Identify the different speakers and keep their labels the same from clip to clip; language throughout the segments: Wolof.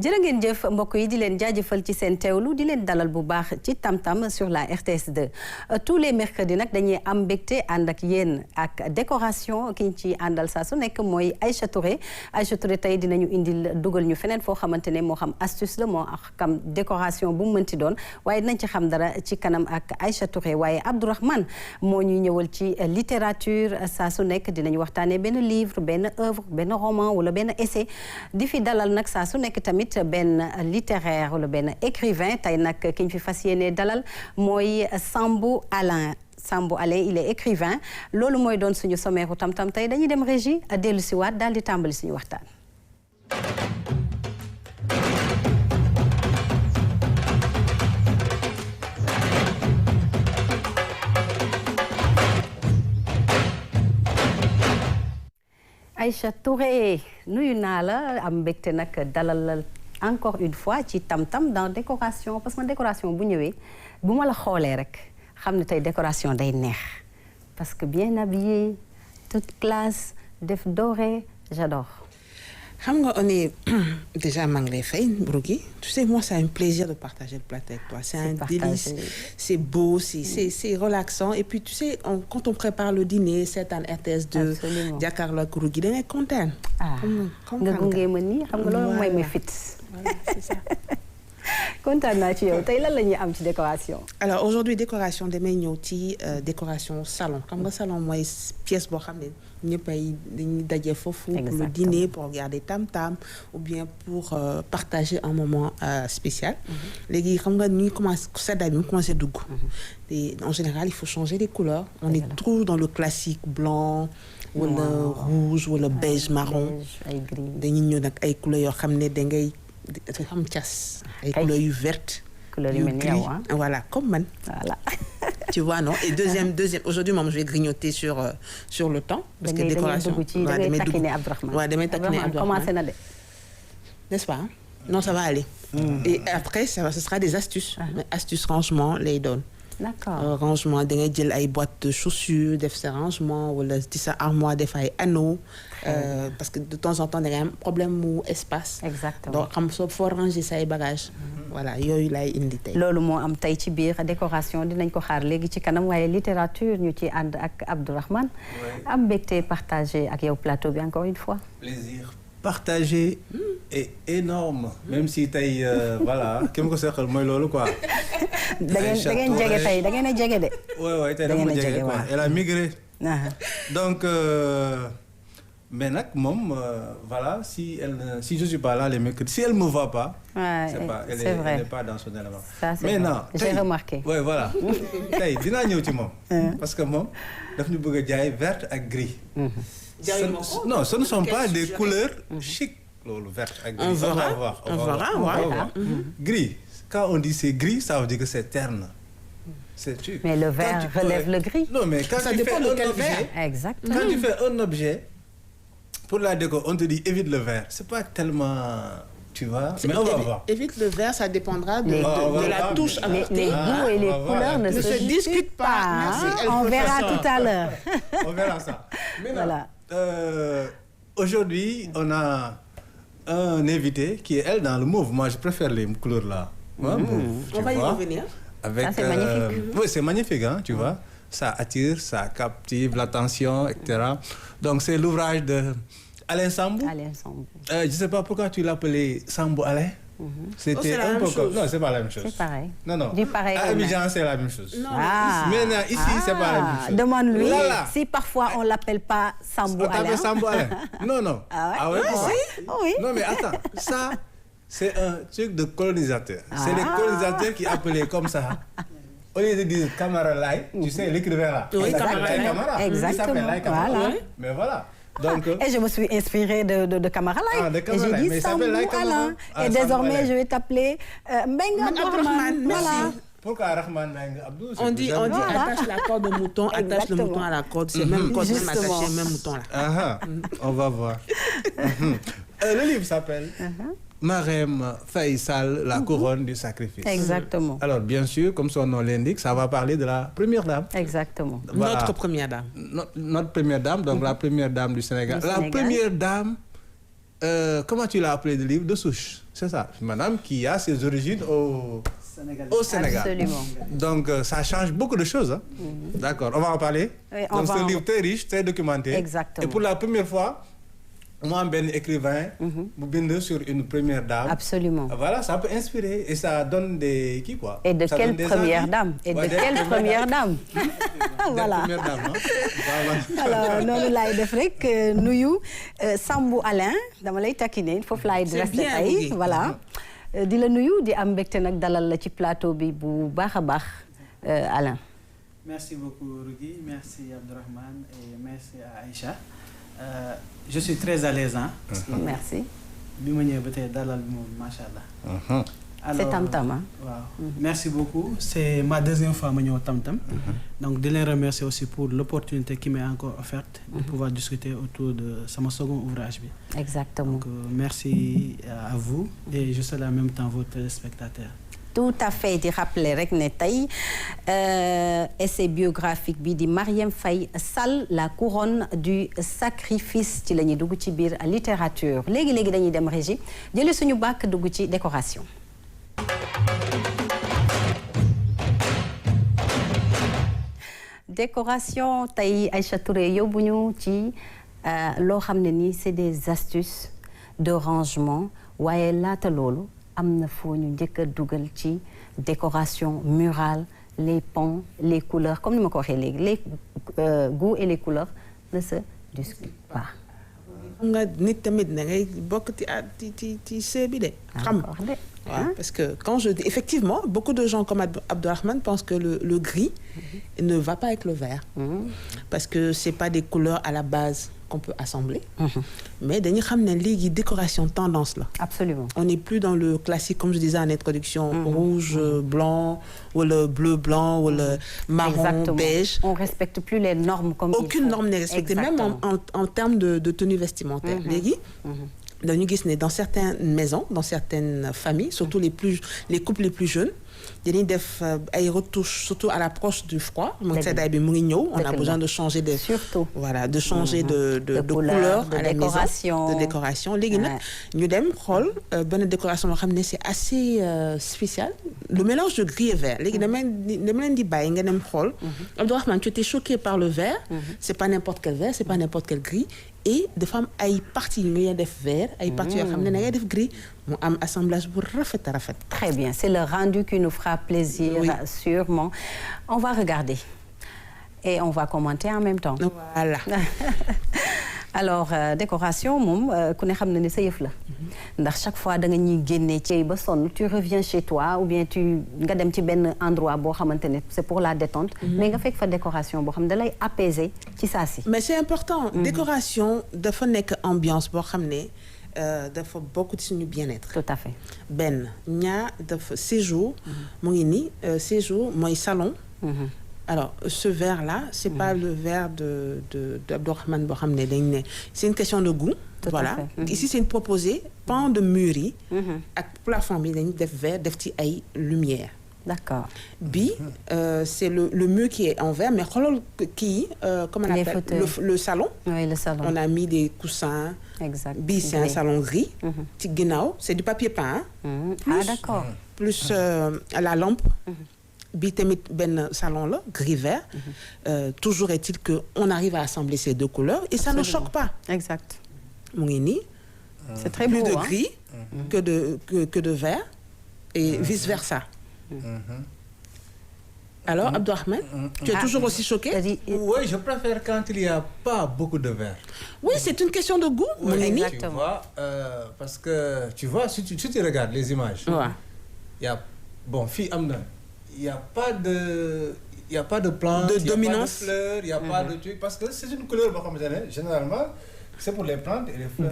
Speaker 1: jërë ngeen jëf mbokk yi di leen jaajëfal ci seen teewlu di leen dalal bu baax ci tam-tam sur la RTS2 tous les mercredis nag dañuy am mbégte ànd ak yéen ak décoration ki ñu ci àndal saa su nekk mooy Aïcha Touré tey dinañu indil dugal ñu feneen foo xamante ne moo xam astuce la moo xam décoration bu mu mënti doon waaye dinañ ci xam dara ci kanam ak Aïcha Touré waaye Abdourahmane moo ñuy ñëwal ci littérature saa su nekk dinañu waxtaanee benn livre benn œuvre benn roman wala benn essai di fi dalal nag saa su nekk tamit benn littéraire wala benn écrivain tey nag ki ñu fi fas yéene dalal mooy Sambou Alain il est écrivain loolu mooy doon suñu sommaire tam-tam tey dañuy dem régie dellu si waat daal di tàmbali suñu waxtaan. Aïcha Touré nuyu naa la am mbégte nag dalal la encore une fois ci tam-tam dans décoration parce que décoration bu ñëwee bu ma la xoolee rek xam ne tey décoration day neex parce que bien habillé toute classe def doré j'adore.
Speaker 2: xam nga on est déjà maa ngi lay fay Rougui tu sais moi c'est un plaisir de partager le plateau avec toi c'est un délice c'est beau c'est relaxant et puis tu sais quand on prépare le dîner seetaan RTS2 jàkkaarloo ak Rougui da ngay kontaan.
Speaker 1: nga gunge ma nii xam nga loolu mooy ma fit.
Speaker 2: Voilà, c'est ça.
Speaker 1: kontaan naa ci yow tey lan la ñuy am ci décoration.
Speaker 2: alors aujourd'hui décoration damay ñëw ci décoration salon xam nga salon mooy pièce boo xam ne ñëpp ay dañuy daje foofu. pour le dîner pour regarder tam-tam ou bien pour partager un moment spécial. léegi xam nga ñuy commencé seddaay bi mu commencé dugg. et en général il faut changer les couleurs. on est trop dans le classique blanc. wala rouge wala beige marron.
Speaker 1: ay gris
Speaker 2: dañuy ñëw nag ay couleurs yoo xam ne da ngay dafa xam cas. ay couleurs yu vertes.
Speaker 1: couleurs yu mel ni yow
Speaker 2: voilà comme man.
Speaker 1: voilà.
Speaker 2: tu vois non et deuxième aujourd'hui moom je vais grignoter sur le temps. parce que décoration
Speaker 1: waaw damay taquiner Abdourahmane.
Speaker 2: waaw damay taquiner Abdourahmane
Speaker 1: commencé na de.
Speaker 2: n'est-ce pas non ça va aller. et après ce sera des astuces. astuces rangement lay doon.
Speaker 1: d'accord
Speaker 2: rangement da ngay jël ay boîtes de chaussures def sa rangement wala ci sa armoire def ay anneaux. parce que de temps en temps da ngay am problème mu espace.
Speaker 1: exactement
Speaker 2: donc xam soo foo ranger say bagages. voilà yooyu lay indi tey.
Speaker 1: loolu moo am tey ci biir décoration dinañ ko xaar léegi ci kanam waaye littérature ñu ci ànd ak Abdourahmane. am mbégte partagé ak yow plateau bi encore une fois.
Speaker 3: plaisir partagé est énorme. même si tey voilà ki ma ko seqal mooy loolu quoi.
Speaker 1: da ngeen jege tey da ngeen a jege de.
Speaker 3: oui tey dama jege quoi elle a migré. donc mais nag moom voilà si je suis pas là les mercredis si elle me voit pas. c'est pas elle est pas dans son élément.
Speaker 1: ça c'est
Speaker 3: mais non
Speaker 1: j'ai remarqué.
Speaker 3: oui voilà tey dinaa ñëw ci moom. parce que moom daf ñu bëgg a jaay vert ak gris. non ce ne sont pas des couleurs chic loolu vert ak gris.
Speaker 2: on verra.
Speaker 3: Gris quand on dit c'est gris ça veut dire que c'est terne.
Speaker 1: mais le vert relève le gris.
Speaker 3: non mais quand
Speaker 2: ça
Speaker 3: tu
Speaker 2: dépend
Speaker 3: fais
Speaker 2: de
Speaker 3: un
Speaker 2: quel
Speaker 3: objet.
Speaker 2: vert.
Speaker 1: exactement
Speaker 3: quand tu fais un objet pour la déco on te dit évite le vert c'est pas tellement tu vois. mais on va voir.
Speaker 2: évite le vert ça dépendra de la touche à
Speaker 1: les goûts et les couleurs ne se discutent pas. On verra tout à l'heure.
Speaker 3: on verra ça. Maintenant, aujourd'hui on a un invité qui est elle dans le mauve. Moi je préfère les couleurs là. Mauve,
Speaker 2: on va y revenir.
Speaker 3: Avec,
Speaker 1: ça c'est magnifique.
Speaker 3: Oui c'est magnifique hein, tu vois. Ça attire, ça captive l'attention, etc. Donc c'est l'ouvrage de Alain Sambou. Je sais pas pourquoi tu l'appelais Sambou Alain. C'était un peu comme... Non, c'est pas la même chose.
Speaker 1: C'est pareil.
Speaker 3: Non.
Speaker 1: Du pareil.
Speaker 3: À Abidjan, c'est la même chose.
Speaker 2: Non,
Speaker 3: mais ici, c'est pas la même chose.
Speaker 1: Demande-lui si parfois on l'appelle pas Sambou Alain.
Speaker 3: On t'appelle Sambou Alain. Non.
Speaker 1: Ah ouais? Oui.
Speaker 3: Non, mais attends, ça, c'est un truc de colonisateur. C'est les colonisateurs qui appelaient comme ça. Au lieu de dire Camara Lai, tu sais, l'écrivain là.
Speaker 2: Oui, Camara.
Speaker 1: Exactement.
Speaker 3: Il s'appelle Lai Camara.
Speaker 1: Voilà.
Speaker 3: Mais voilà. Donc,
Speaker 1: et je me suis inspirée de Camara Lai.
Speaker 3: Et
Speaker 1: j'ai dit Sambou Alain. Et désormais, je vais t'appeler Mbengue Abdourahmane. Voilà.
Speaker 3: Pourquoi Rahman Mbengue Abdou?
Speaker 2: On dit attache la corde au mouton, attache le mouton à la corde. C'est même corde, même attaché, même mouton là.
Speaker 3: On va voir. Le livre s'appelle Marème Faye Sall, la couronne du sacrifice.
Speaker 1: Exactement.
Speaker 3: Alors, bien sûr, comme son nom l'indique, ça va parler de la première dame.
Speaker 1: Exactement.
Speaker 3: Voilà.
Speaker 2: Notre première dame.
Speaker 3: Notre première dame, donc la première dame du Sénégal. La première dame comment tu l'as appelé, le livre de souche, c'est ça, madame qui a ses origines au Sénégal.
Speaker 1: Absolument.
Speaker 3: Donc ça change beaucoup de choses. Hein. D'accord, on va en parler.
Speaker 1: Oui,
Speaker 3: donc c'est un livre très riche, très documenté.
Speaker 1: Exactement.
Speaker 3: Et pour la première fois, moi, un écrivain, vous bind sur une première dame.
Speaker 1: Absolument.
Speaker 3: Voilà, ça peut inspirer et ça donne des quoi.
Speaker 1: Et de
Speaker 3: ça
Speaker 1: quelle première dame? Et de quelle première dame? Voilà.
Speaker 3: Première dame, hein?
Speaker 1: Alors noonu laay def rek nuyu Sambou Alain dama lay taquiner foofu laay resté ay voilà di la nuyu di am mbégte nag dalal la ci plateau bi bu baax a baax Alain.
Speaker 4: Merci beaucoup Rougui, merci Abdourahmane et merci à Aïcha. Je suis très à l'aise, hein.
Speaker 1: Merci.
Speaker 4: bi ma ñëwee ba tey dalal bi moom macha allah.
Speaker 1: C'est Tam Tam, hein?
Speaker 4: Wow. Merci beaucoup. C'est ma deuxième fois ma ñëw Tam Tam. Donc de les remercier aussi pour l'opportunité qui m'est encore offerte de pouvoir discuter autour de mon second ouvrage.
Speaker 1: Exactement.
Speaker 4: Donc merci à vous et je salue en même temps vos téléspectateurs.
Speaker 1: Tout à fait di rappeler rek ne tey essai biographique bi di Marième Faye Sall la couronne du sacrifice ci la ñuy dugg ci biir littérature léegi dañuy dem régie jëlee suñu bàkk dugg ci décoration. Décoration tey Aïcha Touré yóbbuñu ci loo xam ne nii c'est des astuces de rangement waaye laata loolu am na foo ñu njëkk a dugal ci décoration murale les pans les couleurs comme ni ma ko waxee léegi les goûts et les couleurs ne se discutent pas.
Speaker 2: xam nga nit tamit da ngay bokk ci see bi de. xam ouais, parce que quand je dis effectivement beaucoup de gens comme Abdourahmane pensent que le gris ne va pas avec le vert parce que c'est pas des couleurs à la base qu'on peut assembler mais dañuy xam ne léegi décoration tendance la.
Speaker 1: Absolument.
Speaker 2: On n'est plus dans le classique comme je disais en introduction rouge blanc ou le bleu blanc ou le marron.
Speaker 1: Exactement.
Speaker 2: Beige.
Speaker 1: On respecte plus les normes comme
Speaker 2: aucune norme n'est respectée. Exactement. Même en termes de tenue vestimentaire léegi dañu gis ne dans certaines maisons dans certaines familles surtout les couples les plus jeunes dañuy def ay retouches surtout à l'approche du froid mu seddaay bi mu ngi ñëw on a besoin de changer de
Speaker 1: surtout
Speaker 2: voilà de changer de couleur à la maison de décoration léegi nag ñu dem xool benn décoration boo xam ne c'est assez spécial le mélange de gris et vert léegi dama leen di bàyyi nga dem xool Abdourahmane tu étais choqué par le vert c'est pas n'importe quel vert c'est pas n'importe quel gris et dafa am ay parties yu ngay def vert ay parties yoo xam ne da ngay def gris mu am assemblage bu rafet a rafet.
Speaker 1: Très bien, c'est le rendu qui nous fera plaisir sûrement. On va regarder et on va commenter en même temps.
Speaker 2: Voilà.
Speaker 1: Alors décoration moom ku ne xam na ne sa yëf la ndax chaque fois da nga ñuy génnee ci ba sonn tu reviens chez toi ou bien nga dem ci benn endroit boo xamante ne c'est pour la détente mais nga fekk fa décoration boo xam ne da lay apaiser ci saa si.
Speaker 2: Mais c'est important. Décoration dafa nekk ambiance boo xam ne dafa bokk ci suñu bien-être.
Speaker 1: Tout à fait.
Speaker 2: benn ñaar dafa séjour mu ngi nii séjour mooy salon. Alors ce verre là c'est pas le verre d'Abdourahmane boo xam ne dañ ne c'est une question de goût. Voilà ici c'est une proposée pan de mur yi ak plafond bi dañuy def verre def ci ay lumière.
Speaker 1: D'accord.
Speaker 2: Bi c'est le mur qui est en verre mais xoolal kii comment on appelle le salon.
Speaker 1: Oui, le salon.
Speaker 2: On a mis des coussins.
Speaker 1: Exact.
Speaker 2: Bi c'est un salon gris. Ci ginnaaw c'est du papier peint.
Speaker 1: Ah d'accord.
Speaker 2: Plus la lampe. Bi tamit benn salon la gris vert. Toujours est-il que on arrive à assembler ces deux couleurs et ça ne choque pas.
Speaker 1: Exact.
Speaker 2: Mu ngi nii.
Speaker 1: C'est très beau.
Speaker 2: Plus de gris que de vert et vice versa. Alors Abdourahmane, tu es toujours aussi choqué?
Speaker 3: Oui, je préfère quand il y a pas beaucoup de vert.
Speaker 2: Oui, c'est une question de goût.
Speaker 3: Oui, exactement. Tu vois, parce que tu vois si tu regardes les images. Il y a bon fii am na. Il y a pas de plantes,
Speaker 2: de dominance,
Speaker 3: il y a pas de fleurs, il y a pas de trucs parce que c'est une couleur boo xamante ne généralement c'est pour les plantes et les fleurs.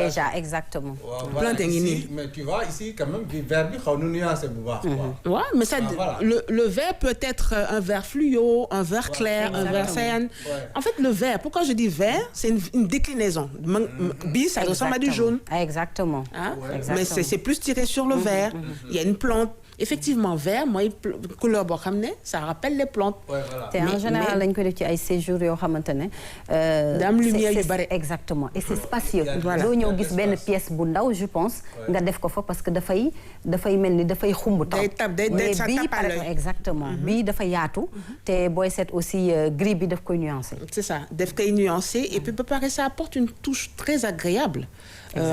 Speaker 1: Déjà exactement.
Speaker 3: Voilà, ici, mais tu vois ici quand même vert bi xaw na nuancé bu baax.
Speaker 2: Ouais, mais ça le vert peut être un vert fluo, un vert clair, un vert cyan. En fait le vert, pourquoi je dis vert, c'est une déclinaison. Bi ça ressemble à du jaune.
Speaker 1: Exactement.
Speaker 2: Mais c'est plus tiré sur le vert. Il y a une plante. effectivement vert mooy couleur boo xam ne ça rappelle les plantes.
Speaker 3: Ouais, voilà.
Speaker 1: te en général dañ koy def ci ay séjours yoo xamante ne.
Speaker 2: da am lumière yu bari.
Speaker 1: exactement et c'est spacieux.
Speaker 2: voilà
Speaker 1: doo ñëw gis benn pièce bu ndaw je pense. nga def ko fa parce que dafay mel ni dafay xumb taw.
Speaker 2: day
Speaker 1: ça tape à l'œil. Exactement bii dafa yaatu. te booy seet aussi gris bi daf koy nuancer.
Speaker 2: c'est ça daf koy nuancer et puis ba pare ça apporte une touche très agréable.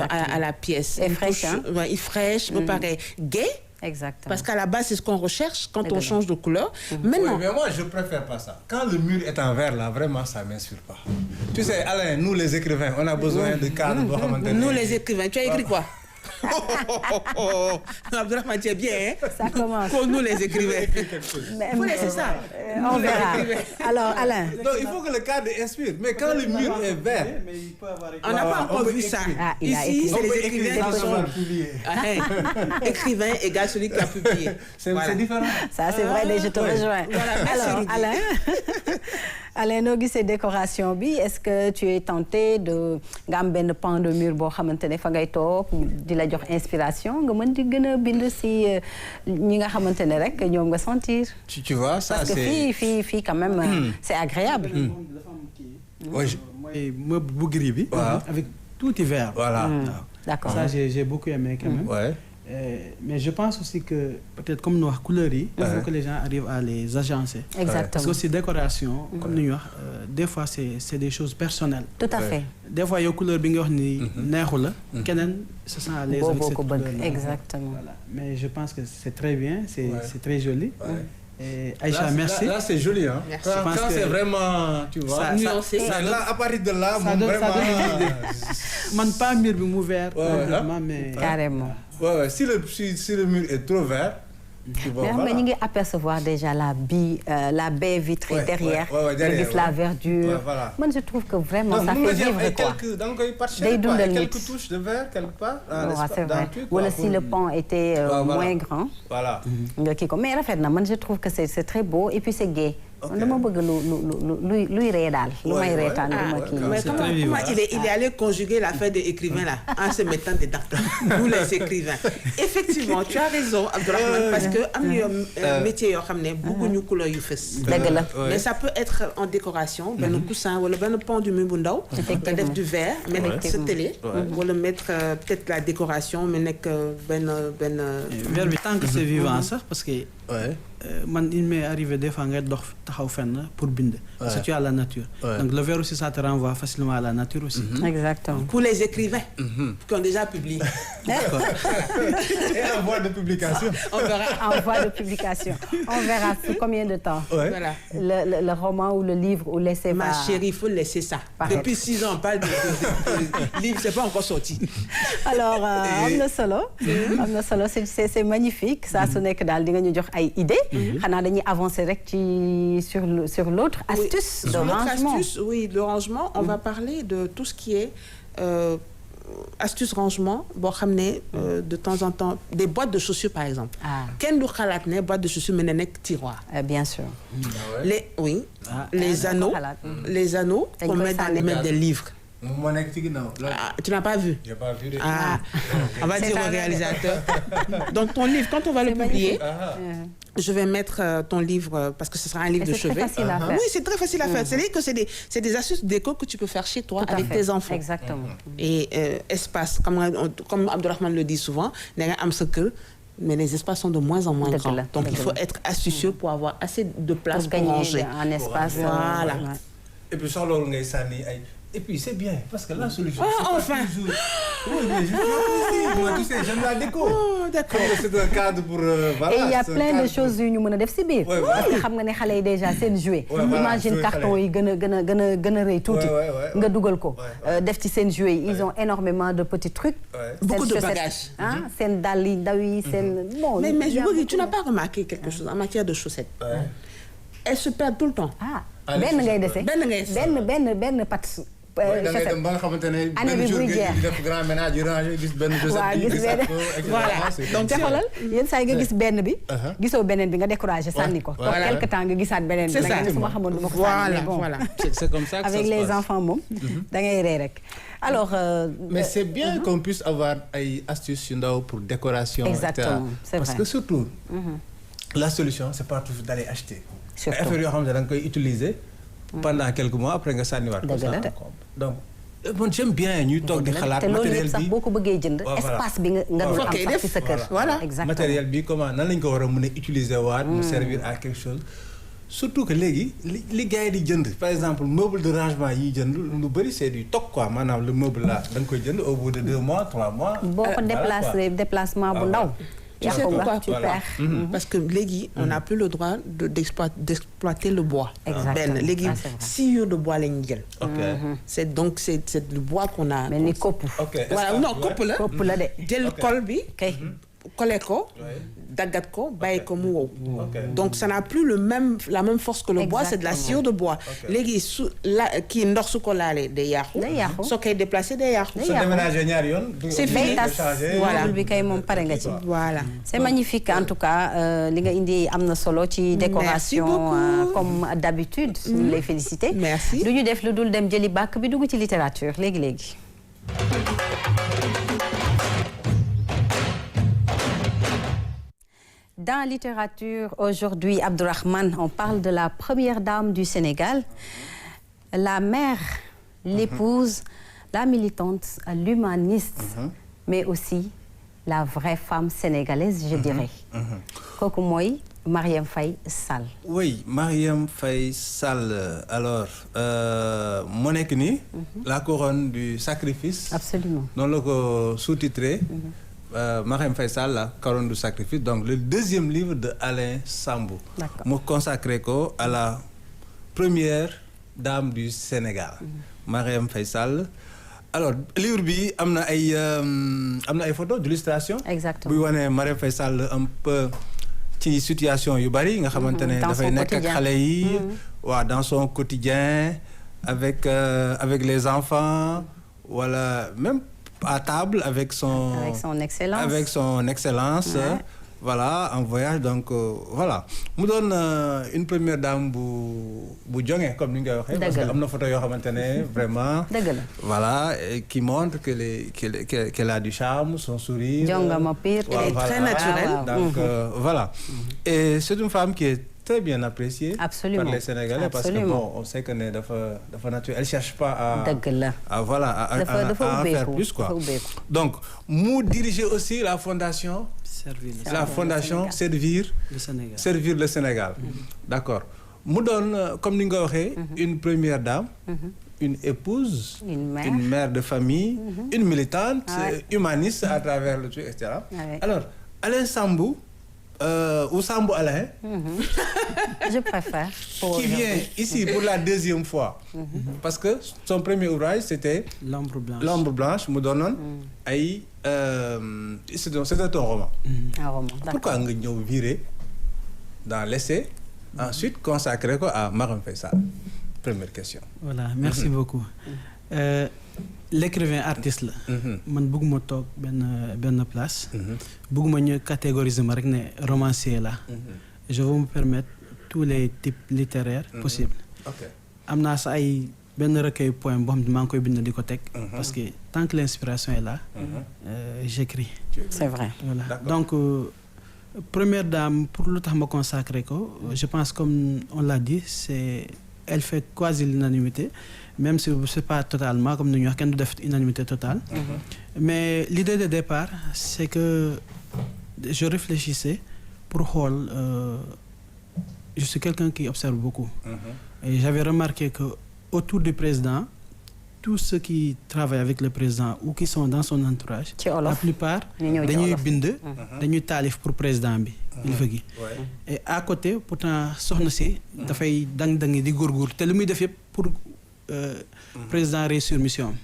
Speaker 2: À la pièce.
Speaker 1: Et fraîche, hein?
Speaker 2: Ouais, fraîche, me paraît gai.
Speaker 1: Exactement.
Speaker 2: Parce qu'à la base, c'est ce qu'on recherche quand on change de couleur. Maintenant,
Speaker 3: oui, mais moi, je préfère pas ça. Quand le mur est en vert, là, vraiment, ça m'inspire pas. Tu sais, Alain, nous les écrivains, on a besoin de cadres.
Speaker 2: Nous les écrivains, tu as écrit quoi? Abdourahmane, tu es bien, hein?
Speaker 1: Ça commence.
Speaker 2: Pour nous les écrivains. Vous laissez ça.
Speaker 1: On verra. Alors, Alain.
Speaker 3: Non, il faut que le cadre inspire. Mais quand le mur est vert,
Speaker 2: on n'a pas encore vu ça.
Speaker 1: Ah, il a
Speaker 2: ici,
Speaker 1: écrit.
Speaker 2: c'est les écrivains qui sont écrivain égale celui qui a publié.
Speaker 3: c'est différent.
Speaker 1: Ça, c'est vrai, mais je te rejoins.
Speaker 2: Voilà,
Speaker 1: alors, Alain, noo gisee décoration bi est-ce que tu es tenté de nga am benn pan de mur boo xamante ne fa ngay toog di la jox inspiration nga mën di gën a bind si ñi nga xamante ne rek ñoom nga sentir.
Speaker 3: Tu vois, ça
Speaker 1: parce que fii quand même c'est agréable.
Speaker 3: Oui.
Speaker 4: mooy meuble bu gris bi. avec tout vert.
Speaker 3: Voilà.
Speaker 1: D'accord.
Speaker 4: Ça j'ai beaucoup aimé quand même.
Speaker 3: Ouais.
Speaker 4: Mais je pense aussi que peut-être comme nous wax couleurs yi. il faut que les gens arrivent à les agencer.
Speaker 1: Exactement.
Speaker 4: Parce que aussi décoration. comme ni ñu wax des fois c'est des choses personnelles.
Speaker 1: Tout à fait.
Speaker 4: Des fois yow couleur bi nga wax ni neexu la. keneen se sent à l'aise avec cette couleur là.
Speaker 1: Exactement.
Speaker 4: Voilà. Mais je pense que c'est très bien, c'est très joli. Et Aïcha,
Speaker 3: là,
Speaker 4: merci.
Speaker 3: Là, c'est joli, hein.
Speaker 2: Merci.
Speaker 3: Quand c'est vraiment, tu vois,
Speaker 2: nuancé.
Speaker 3: Là, à partir de là,
Speaker 4: ça donne
Speaker 3: vraiment.
Speaker 4: Man pas mur bi mu vert.
Speaker 3: Ouais,
Speaker 4: mais
Speaker 1: Carrément.
Speaker 3: Ouais, si le mur est trop vert, tu vois,
Speaker 1: mais ñu ngi apercevoir déjà la baie vitrée derrière.
Speaker 3: derrière,
Speaker 1: la verdure.
Speaker 3: Ouais, voilà.
Speaker 1: Moi, je trouve que vraiment
Speaker 3: donc,
Speaker 1: ça fait vivre quoi.
Speaker 3: Day dundal nit. Quelques touches de vert quelque part.
Speaker 1: C'est vrai. Wala si le pan était moins grand.
Speaker 3: Voilà.
Speaker 1: nga kii ko mais rafet na man je trouve que c'est très beau et puis c'est gai. dama bëgg luy ree daal. lu may reetaan lu ma kii.
Speaker 2: Mais comment il est allé conjuguer l'affaire des écrivains là en se mettant dedans. Nous les écrivains. Effectivement, tu as raison Abdourahmane parce que am na métier yoo xam ne bëgguñu couleur yu fës.
Speaker 1: dëgg la.
Speaker 2: Mais ça peut être en décoration benn coussin wala benn pan du mur bu ndaw. nga def du verre mettre sa télé. wala mettre peut-être la décoration mais nekk benn.
Speaker 4: Verre bi tant que c'est vivant sax parce que. man il m'est arrivé des fois ngay dox taxaw fenn pour bind. parce que tu as la nature. Donc le verre aussi ça te renvoie facilement à la nature aussi.
Speaker 1: Exactement.
Speaker 2: Pour les écrivains qui ont déjà publié.
Speaker 3: D'accord. Et en voie de publication.
Speaker 2: On verra.
Speaker 1: En voie de publication. On verra sous combien de temps.
Speaker 2: Voilà.
Speaker 1: Le roman ou le livre ou l'essai va.
Speaker 2: Ma chérie, il faut laisser ça. Depuis 6 ans on parle de livre, c'est pas encore sorti.
Speaker 1: Alors am na solo c'est magnifique saa su nekk daal di nga ñu jox ay idées. xanaa dañuy avancer rek ci sur l'autre astuce de rangement.
Speaker 2: Oui, le rangement, on va parler de tout ce qui est astuce rangement boo xam ne de temps en temps des boîtes de chaussures par exemple. kenn du xalaat ne boîte de chaussures mën na nekk tiroir.
Speaker 1: Bien sûr.
Speaker 2: Les anneaux qu'on met dans les mains des livres. Tu n'as pas vu?
Speaker 3: J'ai pas vu.
Speaker 2: On va dire au réalisateur. Donc ton livre, quand on va le publier, je vais mettre ton livre parce que ce sera un livre de chevet.
Speaker 1: C'est très facile à faire.
Speaker 2: Oui, c'est très facile à faire. C'est-à-dire que c'est des astuces déco que tu peux faire chez toi avec tes enfants.
Speaker 1: Exactement.
Speaker 2: Et espace, comme Abdourahmane le dit souvent, mais les espaces sont de moins en moins grands. Donc il faut être astucieux pour avoir assez de place pour ranger.
Speaker 1: Un espace.
Speaker 2: Voilà.
Speaker 3: Et puis ça, et puis c'est bien parce que la solution.
Speaker 2: Enfin.
Speaker 3: Oui, mais moi tu sais, j'aime la déco.
Speaker 2: D'accord.
Speaker 3: C'est un cadre pour
Speaker 1: et il y a plein de choses yu ñu mën a def si biir. parce que xam nga ne xale yi déjà seen jouet. Imagine carton yi gën a rëy tuuti. nga dugal ko. def ci seen jouet ils ont énormément de petits trucs.
Speaker 2: Beaucoup de bagages.
Speaker 1: seen dàll yi ndaw yi seen. bon
Speaker 2: mais tu n'as pas remarqué quelque chose en matière de chaussettes. Elles se perdent tout le temps.
Speaker 1: benn ngay dese. benn pat. année bi buy jeex voilà donc te xoolal yenn saa yi nga gis benn bi gisoo beneen bi nga découragé sànni ko toog quelque temps nga gisaat beneen bi nga ne su ma xamoon du ma ko sànni mais bon
Speaker 3: c'est comme ça que
Speaker 1: avec les enfants moom da ngay rey rek alors
Speaker 3: mais c'est bien qu'on puisse avoir ay astuces yu ndaw pour décoration
Speaker 1: exactement c'est vrai
Speaker 3: parce que surtout la solution c'est pas toujours d'aller acheter affaire yoo xam ne da nga koy utiliser pendant quelques mois après nga sànniwaat ko donc bon j'aime bien ñuy toog di xalaat matériel bi
Speaker 1: sax boo ko bëggee jënd espace bi nga dul am sax ci sa kër
Speaker 2: voilà
Speaker 1: exactement
Speaker 3: matériel bi comment nan lañ ko war a mën a utiliser waat mu servir à quelque chose surtout que léegi li gars yi di jënd par exemple meuble de rangement yi jënd lu bëri c'est du stock quoi maanaam le meuble là da nga koy jënd au bout de 2 mois 3 mois
Speaker 1: boo ko déplacement bu ndaw
Speaker 2: tu sais pourquoi tu perds parce que léegi on n'a plus le droit d'exploiter le bois
Speaker 1: exactement
Speaker 2: léegi sciure de bois lañu jël c'est donc c'est le bois qu'on a
Speaker 1: mais ni kopp
Speaker 2: voilà non kopp la de jël col bi
Speaker 1: kay
Speaker 2: collé ko daggat ko bàyyi ko mu wow donc ça n'a plus la même force que le bois c'est de la sciure de bois léegi su la kii ndox su ko laalee day yàqu soo koy déplacer day yàqu
Speaker 3: soo déménager ñaari yoon
Speaker 2: c'est fini
Speaker 1: voilà bi kay moom pare nga ci
Speaker 2: voilà
Speaker 1: c'est magnifique en tout cas li nga indi am na solo ci décoration comme d'habitude ñu lay féliciter
Speaker 2: merci
Speaker 1: du ñu def lu dul dem jëli bàkk bi dugg ci littérature léegi Dans littérature, aujourd'hui, Abdourahmane, on parle de la première dame du Sénégal, la mère, l'épouse, la militante, l'humaniste, mais aussi la vraie femme sénégalaise, je dirais. Kooku mooy Marième Faye Sall.
Speaker 3: Oui, Marième Faye Sall. Alors, mu nekk nii la couronne du sacrifice.
Speaker 1: Absolument.
Speaker 3: noonu la ko sous-titré. Marième Faye Sall, la couronne du sacrifice, donc le deuxième livre de Alain Sambou. Mu consacré ko à la première dame du Sénégal. Marième Faye Sall. Alors livre bi am na ay photos d'illustration.
Speaker 1: Exactement.
Speaker 3: buy wane Marième Faye Sall un peu ci situation yu bari nga xamante ne dafay nekk ak xale yi. waaw dans son quotidien avec les enfants wala même à table avec son excellence voilà en voyage donc voilà mu doon une première dame bu jonge comme ni nga waxee parce que am na photo yoo xamante ne vraiment voilà qui montre qu'elle a du charme son sourire
Speaker 1: jongama pire
Speaker 2: elle est très naturelle
Speaker 3: donc voilà et c'est une femme qui est très bien appréciée
Speaker 1: Absolument.
Speaker 3: par les Sénégalais parce que bon on sait que ne dafa naturel elle cherche pas à voilà à en faire plus quoi donc mu diriger aussi la fondation Servir le Sénégal d'accord mu doon comme ni nga ko waxee une première dame une épouse une mère de famille une militante humaniste à travers le truc etc. Alors Alain Sambou ou Sambou Alain
Speaker 1: je préfère
Speaker 3: qui vient ici pour la deuxième fois parce que son premier ouvrage c'était L'ombre blanche mu doonoon ay c'était un roman.
Speaker 1: Un roman.
Speaker 3: Pourquoi nga ñëw virer dans l'essai ensuite consacré ko à Marième Faye Sall? Première question.
Speaker 4: Voilà, merci beaucoup. L'écrivain artiste la. man bëgguma toog benn place. bëgguma ñu catégoriser ma rek ne romancier la. Je veux me permettre tous les types littéraires possibles. am naa sa ay benn recueil poème boo xam ne maa ngi koy bind di ko teg. parce que tant que l'inspiration est là. j'écris.
Speaker 1: C'est vrai.
Speaker 4: Voilà. Donc première dame pour lu tax ma consacré ko je pense comme on l'a dit elle fait quasi l'unanimité même si c'est pas totalement comme ni ñu wax kenn du def unanimité totale. mais l'idée de départ c'est que je réfléchissais pour xool je suis quelqu'un qui observe beaucoup. Et j'avais remarqué que autour du président tous ceux qui travaillent avec le président ou qui sont dans son entourage la plupart dañuy bind dañuy taalif pour président bi kilifa gi et à côté pourtant soxna si dafay dang-dangi di góorgóor te li muy def yëpp pour président réussir mission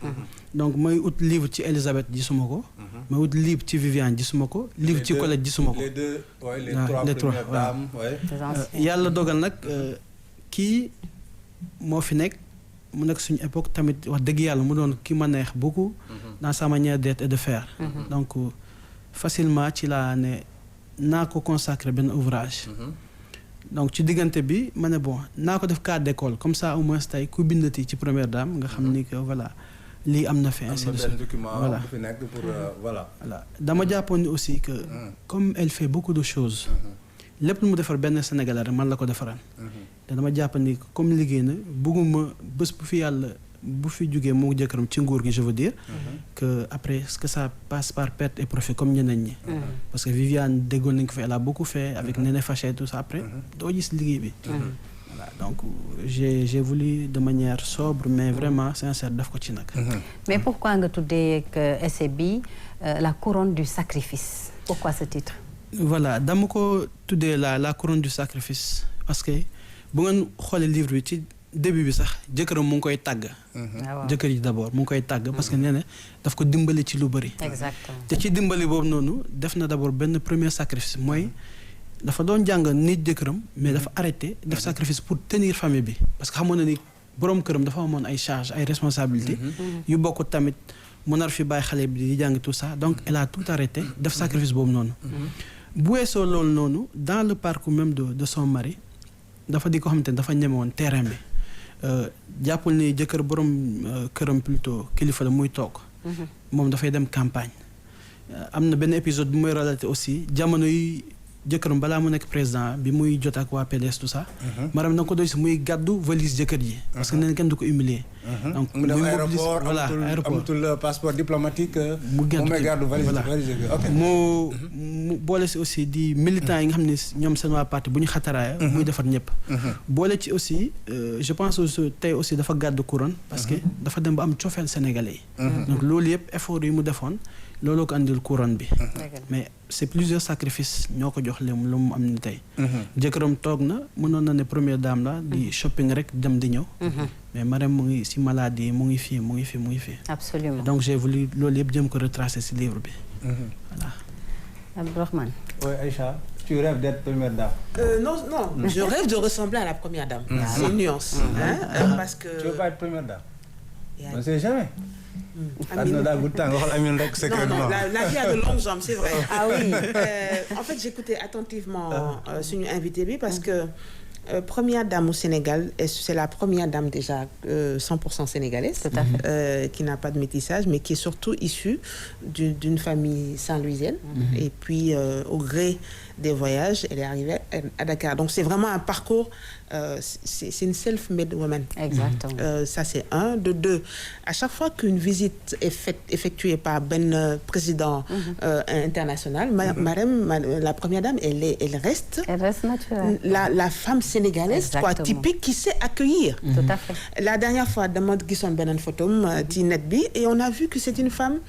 Speaker 4: donc mooy ut livre ci Elisabeth gisuma ko mooy ut livre ci Viviane gisuma ko livre ci Colette gisuma ko les trois
Speaker 3: dames
Speaker 4: yàlla dogal nag kii moo fi nekk mu nekk suñu époque tamit wax dëgg yàlla mu doon ki ma neex beaucoup dans sa manière d'être et de faire donc facilement ci laa ne naa ko consacrer benn ouvrage donc ci diggante bi ma ne bon naa ko def cas d'école comme ça au moins tey ku bindati ci première dame nga xam ni que voilà lii am na fi ainsi de suite voilà voilà dama jàppoon ni aussi que comme elle fait beaucoup de choses lépp lu mu defar benn Sénégalais rek man la ko defaral te dama jàpp ni comme liggéey na bëgguma bés bu fi yàlla bu fi jógee moo jëkkëram ci nguur gi je veux dire que après que ça passe par perte et profit comme ñeneen ñi parce que Viviane déggoon nañ ko fi elle a beaucoup fait avec Néné Faché et tout ça après doo gis liggéey bi voilà donc j'ai voulu de manière sobre mais vraiment sincère def ko ci nag
Speaker 1: mais pourquoi nga tuddee que essai bi la couronne du sacrifice pourquoi ce titre
Speaker 4: voilà dama ko tuddee la couronne du sacrifice parce que bu ngeen xoolee livre bi ci début bi sax jëkkëram mu ngi koy tàgg jëkkër ji d'abord mu ngi koy tàgg parce que nee na daf ko dimbali ci lu bëri
Speaker 1: exactement
Speaker 4: te ci dimbali boobu noonu def na d'abord benn premier sacrifice mooy dafa doon jàng nit jëkkëram mais dafa arrêté def sacrifice pour tenir famille bi parce que xamoon na ni boroom këram dafa amoon ay charges ay responsabilités yu bokk tamit mu nar fi bàyyi xale bi di jàng tout ça donc elle a tout arrêté def sacrifice boobu noonu bu weesoo loolu noonu dans le parcours même de son mari dafa di ko xamante ne dafa ñeme woon terrain bi jàppul ni jëkkër borom këram plutôt kilifa la muy toog moom dafay dem campagne am na benn épisode bu muy relaté aussi jamono yi jëkkëram balaa mu nekk président bi muy jot ak waa PDS tout ça maanaam na ko doy si muy gàddu valise jëkkër ji parce que neen kenn du ko humilier donc
Speaker 3: mu dem aéroport amatul passeport diplomatique mu gàddu valise
Speaker 4: mu boole si aussi di militants yi nga xam ne ñoom seen waa parti bu ñu xataraaya muy defar ñëpp boole ci aussi je pense aussi tey aussi dafa gàddu couronne parce que dafa dem ba am cofeel sénégalais yi donc loolu yëpp effort yi mu defoon looloo ko andil couronne bi mais c'est plusieurs sacrifices ñoo ko jox lu mu am ni tey jëkkëram toog na mënoon na ne première dame la di shopping rek dem di ñëw mais Marème mu ngi ci maladie mu ngi fii
Speaker 1: absolument
Speaker 4: donc j'ai voulu loolu yëpp jëm ko retracer ci livre bi voilà
Speaker 1: Abdourahmane
Speaker 3: oui Aïcha tu rêves d'être première dame
Speaker 2: non je rêve de ressembler à la première dame c'est une nuance parce que
Speaker 3: tu veux pas être première dame on ne sait jamais non, la
Speaker 2: vie a de longues jambes, c'est vrai.
Speaker 1: Ah oui.
Speaker 2: En fait, j'écoutais attentivement suñu invité bi parce que première dame au Sénégal, c'est la première dame déjà 100% sénégalaise,
Speaker 1: tout à fait.
Speaker 2: Qui n'a pas de métissage, mais qui est surtout issue d'une famille saint-louisienne. Et puis, au gré des voyages, elle est arrivée à Dakar. Donc, c'est vraiment un parcours, c'est une self-made woman.
Speaker 1: Exactement.
Speaker 2: Ça, c'est un. De deux, à chaque fois qu'une visite est effectuée par ben président international, Marème, la première dame, elle reste
Speaker 1: naturelle.
Speaker 2: La femme sénégalaise, quoi, typique, qui sait accueillir.
Speaker 1: Tout à fait.
Speaker 2: La dernière fois, demande qui sont une photo, et on a vu que c'est une femme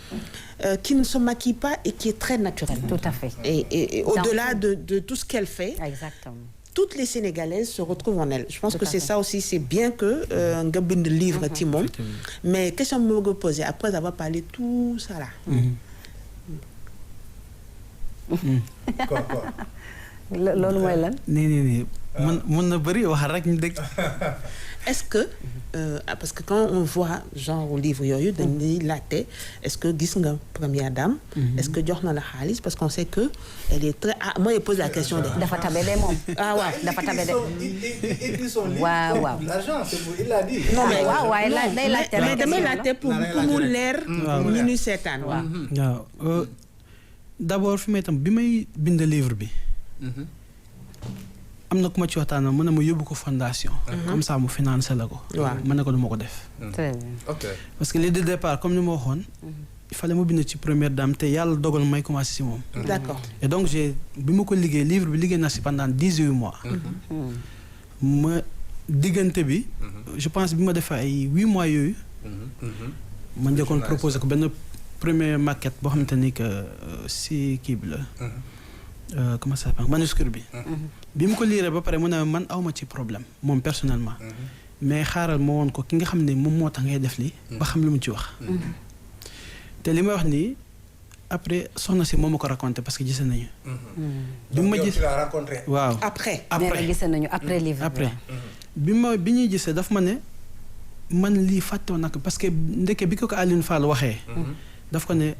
Speaker 2: qui ne se maquille pas et qui est très naturelle.
Speaker 1: Tout à fait.
Speaker 2: Et au-delà de tout ce qu'elle fait,
Speaker 1: exactement.
Speaker 2: Toutes les Sénégalaises se retrouvent en elle. Je pense que c'est ça aussi, c'est bien que un gabin de livre Timon. Mais question que je me poser après avoir parlé tout ça là.
Speaker 3: Quoi
Speaker 1: loolu mooy lan.
Speaker 4: nii mën na bëri wax rek ñu dégg.
Speaker 2: Est-ce que parce que quand on voit genre au livre yooyu dañuy laajte est-ce que gis nga première dame est-ce que jox na la xaalis parce qu'on sait que elle est très moi je pose la question de
Speaker 1: dafa tabe de moom
Speaker 2: waaw
Speaker 1: dafa tabe de
Speaker 3: waaw l'argent c'est pour il l'a dit
Speaker 2: non mais
Speaker 1: waaw waaye day laajte
Speaker 2: mais damay laajte pour mu leer ñu ñuy seetaan
Speaker 4: waaw d'abord fi may tam bi may bind livre bi am na ku ma ci waxtaanal mu ne ma yóbbu ko fondation. comme ça mu financé la ko.
Speaker 2: waaw
Speaker 4: ma ne ko du ma ko def.
Speaker 1: très bien.
Speaker 3: ok
Speaker 4: parce que l'idée de départ comme ni ma waxoon. il fallait ma bind ci première dame te yàlla dogal may commencé ci moom.
Speaker 2: d'accord
Speaker 4: et donc bi ma ko liggéey livre bi liggéey naa ci pendant 18 mois. ma diggante bi. je pense bi ma defee ay 8 mois yooyu. ma njëkkoon proposé ko benn première maquette boo xamante ni que ci kii bi la. comment ça s'appelle manuscrit bi. bi mu ko liiree ba pare mu ne man awma ci problème moom personnellement. mais xaaral ma woon ko ki nga xam ne moom moo tax ngay def li ba xam lu mu ci wax. te li may wax nii après soxna si moo ma ko raconté parce que gis nañu. bi ma gis waaw
Speaker 2: après
Speaker 1: gis nañu après livre
Speaker 4: après bi ñuy gisee daf ma ne man lii fàttewoon nag parce que ndeke bi ko Alioune Fall waxee. daf ko ne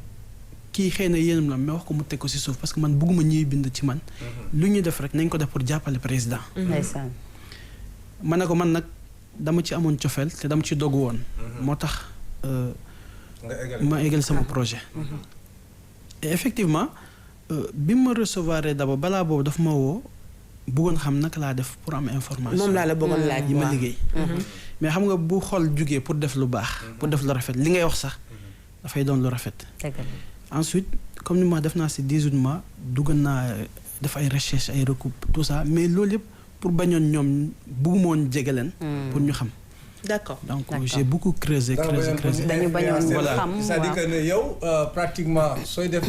Speaker 4: kii xëy na yéenam la mais wax ko mu teg ko ci suuf parce que man bëgguma ñuy bind ci man. lu ñu def rek nañ ko def pour jàppale président.
Speaker 1: ndeysaan.
Speaker 4: ma ne ko man nag dama ci amoon cofeel te dama ci dogu woon. moo tax ma égal sama projet. et effectivement bi ma recevoir d'abord balaa boobu daf ma woo bëggoon xam naka laa def pour am information.
Speaker 2: moom laa la bëggoon laaj
Speaker 4: yi ma liggéey. mais xam nga bu xool jugee pour def lu baax. pour def lu rafet li ngay wax sax dafay doon lu rafet. ensuite comme ni ma def naa ci 18 mois dugg naa def ay recherche ay recoupe tout ça mais loolu yëpp pour bañoon ñoom bëgguma woon jege leen. pour ñu xam.
Speaker 2: D'accord.
Speaker 4: Donc j'ai beaucoup creusé.
Speaker 1: dañu bañoon ñu xam
Speaker 3: c'est-à-dire que ne yow pratiquement sooy def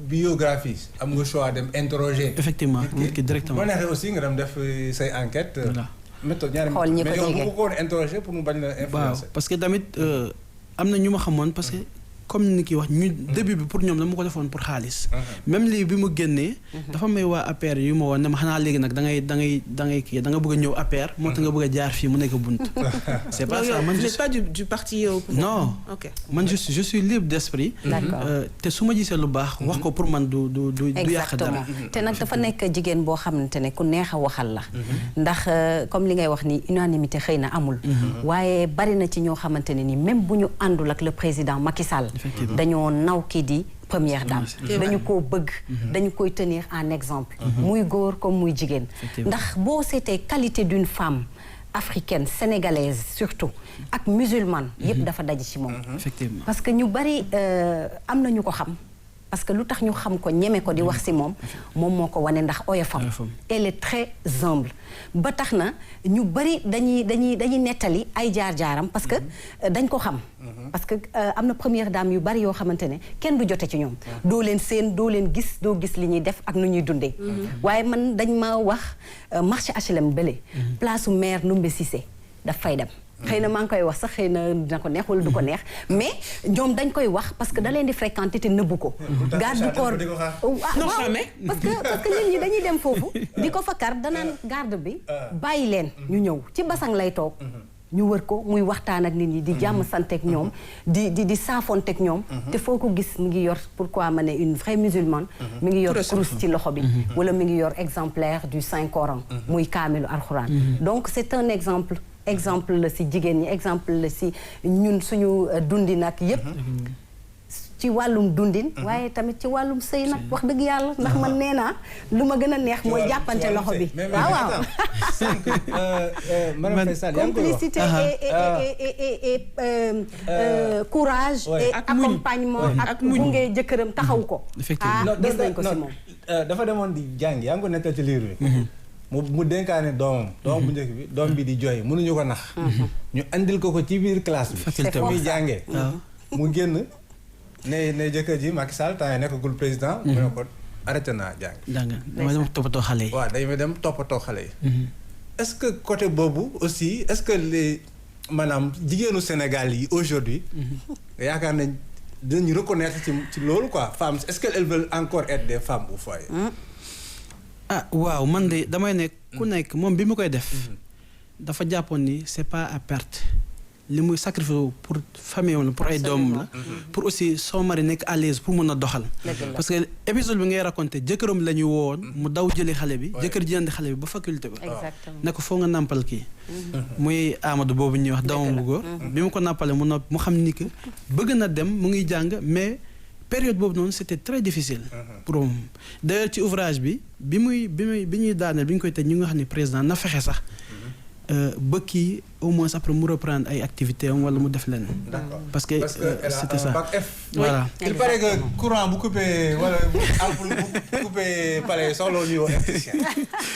Speaker 3: biographie am nga choix dem interroger.
Speaker 4: effectivement nit ki directement.
Speaker 3: boo neexee aussi nga dem def say enquête.
Speaker 4: voilà
Speaker 3: méthode ñaari
Speaker 1: xool ñi ko jege
Speaker 3: mais yow bu ko woon interroger pour mu bañ la influencer.
Speaker 4: waaw parce que tamit am na ñu ma xamoon parce que comme ni ki wax ñu début bi pour ñoom dama ko defoon pour xaalis. même lii bi mu génnee. dafa may waa APR yu ma woon ne ma xanaa léegi nag da ngay kii da nga bëgg a ñëw APR. moo tax nga bëgg a jaar fii mu nekk bunt. c'est pas ça man
Speaker 2: je suis pas du parti
Speaker 4: non man je suis libre d'esprit. te su ma gisee lu baax. wax ko pour man du yàq dara.
Speaker 1: te nag dafa nekk jigéen boo xamante ne ku neex a waxal la. ndax comme li ngay wax ni unanimité xëy na amul. waaye bari na ci ñoo xamante ne ni même bu ñu àndul ak le président Macky Sall. dañoo naw kii di première dame. dañu koo bëgg. dañu koy tenir en exemple. muy góor comme muy jigéen. ndax boo seetee qualité d'une femme africaine sénégalaise surtout ak musulmane yépp dafa daje ci moom.
Speaker 4: effectivement
Speaker 1: parce que ñu bari am na ñu ko xam. parce que lu tax ñu xam ko ñeme ko di wax ci moom moo ko wane ndax oyofam. elle est très humble. ba tax na ñu bari dañuy nettali ay jaar-jaaram parce que dañ ko xam. parce que am na première dame yu bari yoo xamante ne kenn du jote ci ñoom. doo leen seen doo leen gis doo gis li ñuy def ak nu ñuy dundee. waaye man dañ ma wax marché HLM bële. place su maire Ndoumbé Cissé daf fay dem. xëy na maa ngi koy wax sax xëy na dina ko neex wala du ko neex mais ñoom dañ koy wax parce que da leen di fréquenter te nëbbu ko. garde du corps waaw parce que nit ñi dañuy dem foofu di ko fa kar danaan garde bi bàyyi leen ñu ñëw ci basang lay toog ñu wër ko muy waxtaan ak nit ñi di jàmm santeeg ñoom di saafonteeg ñoom te foo ko gis mi ngi yor pourquoi ma ne une vraie musulmane mi ngi yor kurus ci loxo bi wala mi ngi yor exemplaire du Saint Coran muy kaamilu alxuraan donc c'est un exemple la ci jigéen ñi exemple la ci ñun suñu dundin ak yépp ci wàllum dundin waaye tamit ci wàllum sëy nag wax dëgg yàlla ndax man nee naa lu ma gën a neex mooy jàppante loxo bi waaw complicité et courage et accompagnement ak gunge jëkkëram taxaw ko gis nañ ko ci moom
Speaker 3: dafa demoon di jàng yaa ngi ko nettal ci liir bi mu dénkaane doomam bu njëkk bi doom bi di jooy mënuñu ko nax ñu andil ko ci biir classe bi muy jàngee mu génn ne jëkkër ji Macky Sall temps nekkagul président mu ne ko arrêté naa jàng
Speaker 4: dama dem toppatoo xale yi
Speaker 3: waaw dañu dem toppatoo xale yi est-ce que côté boobu aussi est-ce que les maanaam jigéenu Sénégal yi aujourd'hui yaakaar nañ dinañu reconnaître ci loolu quoi femmes est-ce qu'elles veulent encore être des femmes au foyer
Speaker 4: waaw man de damay nekk ku nekk moom bi mu koy def dafa jàppoon ni c'est pas à perte li muy sacrifice pour famille am la pour ay doomam la pour aussi son mari nekk à l'aise pour mën a doxal parce que épisode bi ngay raconté jëkkëram la ñu woon mu daw jëli xale bi jëkkër ji andi xale bi ba faculté ba ne ko foo nga nàmpal kii muy Amadou boobu ñuy wax doomam bu góor bi mu ko nàmpale mu xam ni que bëgg na dem mu ngi jàng mais période boobu noonu c'était très difficile pour moom d'ailleurs ci ouvrage bi bi ñuy daaneel bi ñu koy tëj ñu nga xam ne président na fexe sax ba kii au moins après mu reprendre ay activités am wala mu def leen parce que c'était ça voilà
Speaker 3: il paraît que courant bu coupé wala ampoule bu coupé pare soxla ñuy wax électricien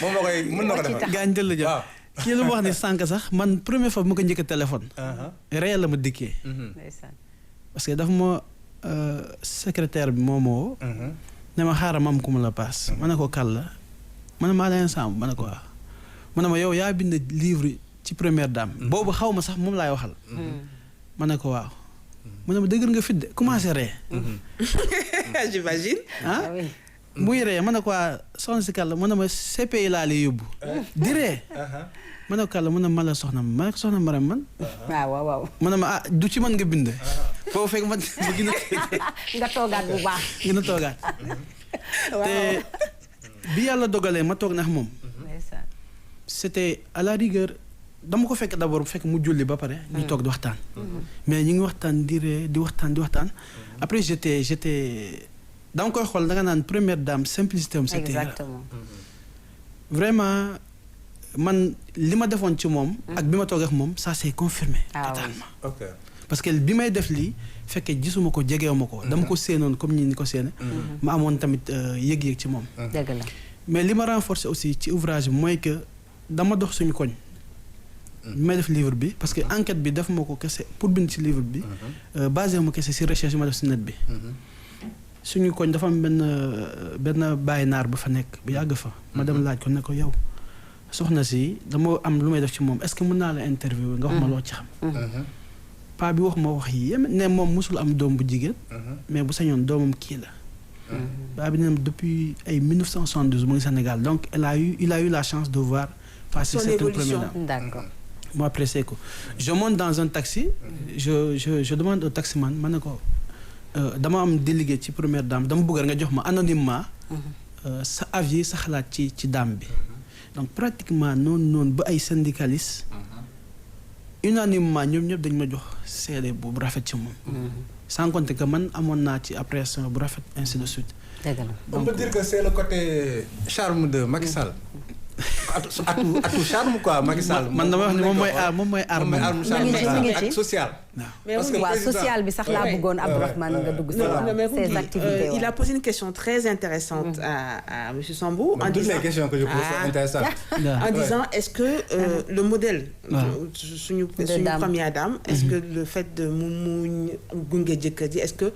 Speaker 3: moom la koy mën na ko defal
Speaker 4: gaañ dëll ja kii lu ma wax ni sànq sax man première fois bu ma ko njëkk téléphone réel la ma dikkee parce que dafa ma secrétaire bi moo ne ma xaaral ma am ku ma la paas ma ne ko kàll la ma ne maa leen sàmm ma ne ko waaw ma ne ma yow yaa bind livre ci première dame boobu xaw ma sax moom laay waxal ma ne ko waaw mu ne ma dëgër nga fit de commencé ree
Speaker 2: j'imagine
Speaker 4: muy ree ma ne ko waa soxna si kàll mu ne ma CPI laa lay yóbbu di ree ma ne ko kàlla mu ne ma la soxna ma ne ko soxna Maram man.
Speaker 1: waaw.
Speaker 4: mu ne ma du ci man nga bind. foofu fekk ma gën a.
Speaker 1: nga toogaat bu baax.
Speaker 4: gën a toogaat. te bi yàlla dogalee ma toog na moom. c'était à la rigueur dama ko fekk d'abord fekk mu julli ba pare. ñu toog di waxtaan. mais ñu ngi waxtaan di waxtaan. après j'étais dama koy xool da nga naan première dame simplicité am. c'était
Speaker 1: exactement.
Speaker 4: vraiment man li ma defoon ci moom. ak bi ma toog ak moom ça s'est confirmé. totalement.
Speaker 3: ok
Speaker 4: parce que bi may def lii fekkee gisuma ko jegewuma ko. dama ko séenoon comme ni ko séene. ma amoon tamit yëg-yëg ci moom.
Speaker 1: dëgg la.
Speaker 4: mais li ma renforcer aussi ci ouvrage bi mooy que dama dox suñu koñ. bi may def livre bi parce que enquête bi def ma ko kese pour bind ci livre bi. basé ma kese ci recherche ma def ci net bi. suñu koñ dafa am benn bàyyi naar bu fa nekk bu yàgg fa. ma dem laaj ko ne ko yow soxna si dama am lu may def ci moom est-ce que mën naa la interviewer nga wax ma loo ci xam. paa bi wax ma wax yi yéen ne moom mosul am doom bu jigéen. mais bu sañoon doomam kii la. paa bi ne depuis ay 1972 mu ngi Sénégal donc il a eu la chance de voir passer certaines premières dames.
Speaker 1: D'accord.
Speaker 4: Moi apprécié ko je monte dans un taxi. je demande au taximan ma ne ko. dama am délégué ci première dame dama bëgg nga jox ma anonymement sa avis sa xalaat ci dame bi donc pratiquement noonu ba ay syndicalistes unanimement ñoom ñëpp dañ ma jox seede bu rafet ci moom sans compter que man amoon naa ci appréciation bu rafet ainsi de suite.
Speaker 1: dëgg la.
Speaker 3: On peut dire que c'est le côté charme de Macky Sall. atu charme quoi Macky Sall.
Speaker 4: man dama wax ne moom mooy arme
Speaker 3: ak social.
Speaker 1: parce que social bi sax laa bëggoon Abdourahmane nga dugg si ses activités.
Speaker 2: Il a posé une question très intéressante à monsieur Sambou.
Speaker 3: En disant, toutes les questions que je pose sont intéressantes.
Speaker 2: En disant est-ce que le modèle suñu première dame, est-ce que le fait de mu gunge jëkkër ji, est-ce que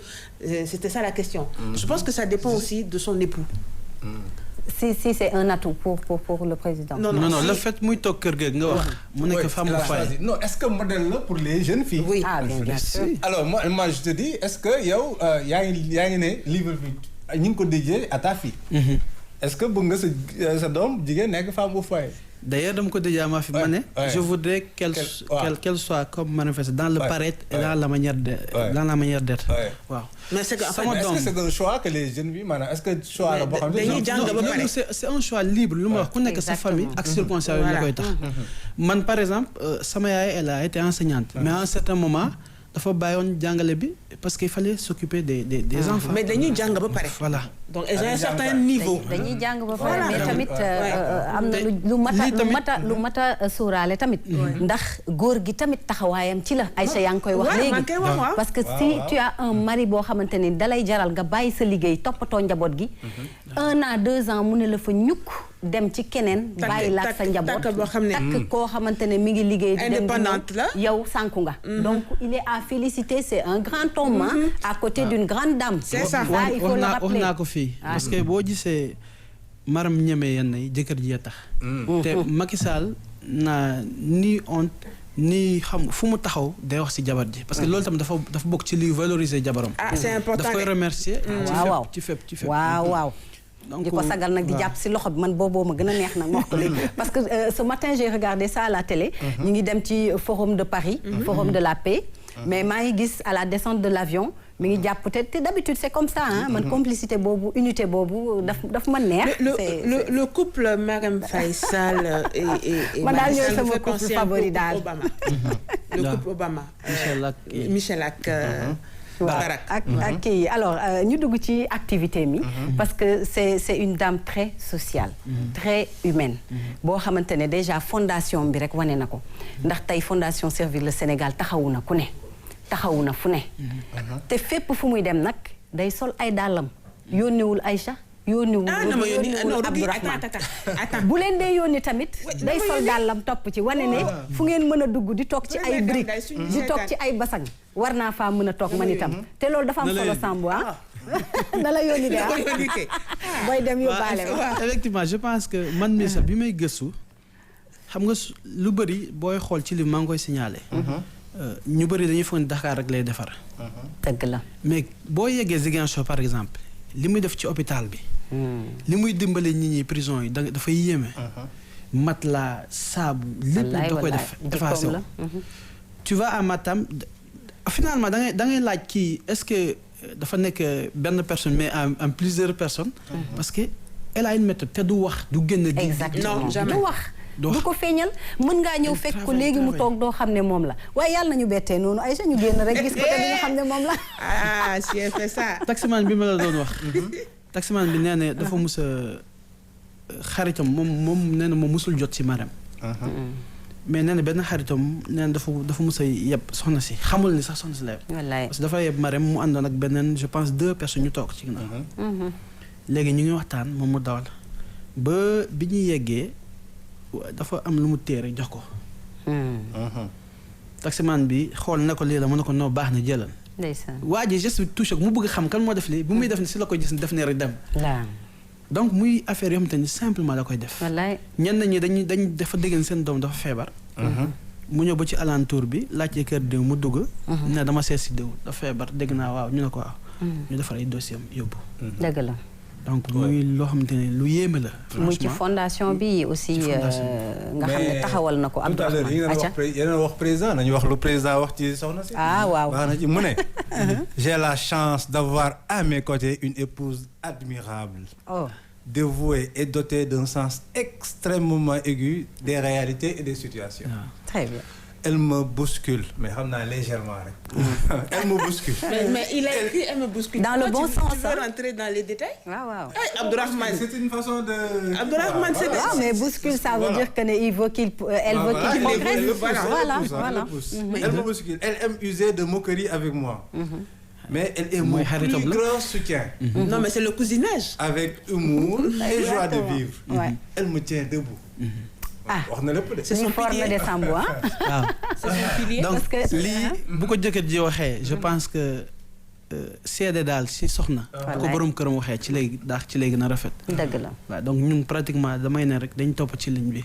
Speaker 2: c'était ça la question. Je pense que ça dépend aussi de son époux.
Speaker 1: Si c'est un atout pour le président.
Speaker 2: Non,
Speaker 4: le fait muy toog kër ga nga wax. mu nekk femme bu fay.
Speaker 3: Non, est-ce que modèle là pour les jeunes filles?
Speaker 2: Oui.
Speaker 1: Bien sûr.
Speaker 3: Alors moi je te dis, est-ce que yow yaa ngi ne livre bi ñu ngi ko dédié à ta fille. Est-ce que bëgg nga sa doom jigéen nekk femme bu fay?
Speaker 4: D'ailleurs dama ko dédié à ma fille ma ne. je voudrais qu'elle soit comme manifeste dans le paraître et dans la manière d'être. waaw.
Speaker 2: mais c'est que
Speaker 3: est-ce que c'est un choix que les jeunes bi maanaam est-ce que choix la boo xam
Speaker 2: ne
Speaker 4: c'est un choix libre lu ma wax ku nekk sa famille ak circonstances yi la koy tax. man par exemple sama yaay elle a été enseignante. mais à un certain moment dafa bàyyoon jàngale bi parce qu'il fallait s'occuper des enfants.
Speaker 2: mais dañuy jàng ba pare.
Speaker 4: voilà.
Speaker 2: donc elles ont un certain niveau.
Speaker 1: dañuy jàng ba pare mais tamit am na lu mat a sóoraale tamit. ndax góor gi tamit taxawaayam ci la Aïcha yaa ngi koy wax léegi. parce que si tu as un mari boo xamante ni dalay jaral nga bàyyi sa liggéey toppatoo njaboot gi. 1 an 2 ans mu ne la fa ñukk dem ci keneen. bàyyi laak sa njaboot takk koo xamante ne mi ngi liggéey.
Speaker 2: indépendante la
Speaker 1: yow sànku nga. donc il est à féliciter, c'est un grand homme à côté d'une grande dame.
Speaker 2: C'est ça.
Speaker 1: Il faut le rappeler.
Speaker 4: wax naa ko fii parce que boo gisee maram ñeme yenn yi jëkkër ji ya tax. te Macky Sall naa ni honte ni xam fu mu taxaw day wax ci jabar ji parce que loolu tamit dafa bokk ci liy valoriser jabaram.
Speaker 2: c'est important
Speaker 4: daf koy remercier. ci fépp.
Speaker 1: waaw. di ko sagal nag di jàpp ci loxo bi man booboo ma gën a neex nag ma wax ko léegi parce que ce matin j'ai regardé ça à la télé. ñu ngi dem ci forum de Paris. forum de la paix. mais maa ngi gis à la descente de l'avion mi ngi jàpp te d'habitude c'est comme ça hein man complicité boobu unité boobu daf ma neex.
Speaker 2: le couple Marème Faye Sall et
Speaker 1: man daal ñooy sama couple favori daal.
Speaker 2: le couple Obama. Michel ak Barack.
Speaker 1: ak kii alors ñu dugg ci activité mi. parce que c'est une dame très sociale. très humaine. boo xamante ne déjà fondation bi rek wane na ko. ndax tey fondation Servir le Sénégal taxawu na ku ne. taxawu na fu ne. te fépp fu muy dem nag day sol ay dàllam yónniwul Aïcha yónniwul Abdourahmane bu leen dee yónni tamit day sol dàllam topp ci wane ne fu ngeen mën a dugg di toog ci ay briques di toog ci ay basang war naa faa mën a toog man itam te loolu dafa am solo Sambou na la yónni de booy dem yóbbaale
Speaker 4: effectivement je pense que man mi sax bi may gëstu xam nga lu bëri booy xool ci li maa ngi koy signaler. ñu bëri dañuy foog ne Dakar rek lay defar.
Speaker 1: dëgg la
Speaker 4: mais boo yeggee Ziguinchor par exemple li muy def ci hôpital bi. li muy dimbale nit ñi prison yi dafay yéeme. matelas saabu lépp da koy def effacé wu. Tu vas à Matam finalement da ngay laaj kii est-ce que dafa nekk benn personne mais en plusieurs personnes. parce que elle a une méthode te du wax du génn.
Speaker 1: exactement
Speaker 2: non jamais
Speaker 1: du wax. du ko feeñal mën ngaa ñëw fekk ko léegi mu toog doo xam ne moom la waaye yàlla nañu bettee noonu Aïcha ñu génn rek gis ko te di nga xam ne moom la.
Speaker 2: ah si elle fait ça.
Speaker 4: taximan bi ma la doon wax. taximan bi nee na dafa mus a xaritam moom nee na moom musul jot ci Marème. mais nee na benn xaritam nee na dafa mus a yeb soxna si xamul ni sax soxna si la yeb.
Speaker 1: wallaay
Speaker 4: parce que dafa yeb Marème mu àndoon ak beneen je pense 2 personnes ñu toog ci ginnaaw. léegi ñu ngi waxtaan moom mu dawal ba bi ñuy yeggee. dafa am lu mu téere jox ko. taximan bi xool ne ko lii la mu ne ko noo baax na jëlal.
Speaker 1: ndeysaan
Speaker 4: waa ji geste bi touché ko mu bëgg xam kan moo def lii bu muy def ni si la koy gis def ne rek dem. donc muy affaire yoo xamante ni simplement la koy def.
Speaker 1: wallaay
Speaker 4: ñenn ñi dañ dafa dégg seen doom dafa feebar. mu ñëw ba ci alentour bi laajte kër diw mu dugg. ne dama seet si diw dafa feebar dégg naa waaw ñu ne ko waaw. ñu defar ay dossier am yóbbu.
Speaker 1: dëgg la.
Speaker 4: donc muy loo xamante ne lu yéeme la.
Speaker 1: muy ci fondation bi aussi nga xam ne taxawal na ko.
Speaker 3: tout à l'heure yéen a wax président nañu wax lu président wax ci soxna si.
Speaker 1: waaw
Speaker 3: wax na ci mu ne. j'ai la chance d'avoir à mes côtés une épouse admirable. dévouée et dotée d'un sens extrêmement aigu des réalités et des situations.
Speaker 1: très bien.
Speaker 3: Elle me bouscule, mais légèrement. Elle me bouscule.
Speaker 2: Mais il a écrit elle me bouscule.
Speaker 1: Dans le bon sens.
Speaker 2: Tu veux rentrer dans les détails?
Speaker 1: Wow.
Speaker 2: Abdourahmane.
Speaker 3: C'est une façon de.
Speaker 2: Abdourahmane, c'est
Speaker 1: ça. Mais bouscule, ça veut dire qu'elle veut qu'il progresse. Voilà.
Speaker 3: Elle me bouscule. Elle aime user de moquerie avec moi. Mais elle est mon plus grand soutien.
Speaker 2: Non, mais c'est le cousinage.
Speaker 3: Avec humour et joie de vivre. Elle me tient debout.
Speaker 1: c'est son pilier de Sambou
Speaker 2: c'est son pilier.
Speaker 4: donc lii bu ko jëkkër ji waxee je pense que seede daal si soxna. bu ko borom këram waxee ci léegi na rafet.
Speaker 1: dëgg la
Speaker 4: waaw donc ñun pratiquement damay ne rek dañ topp ci ligne bi.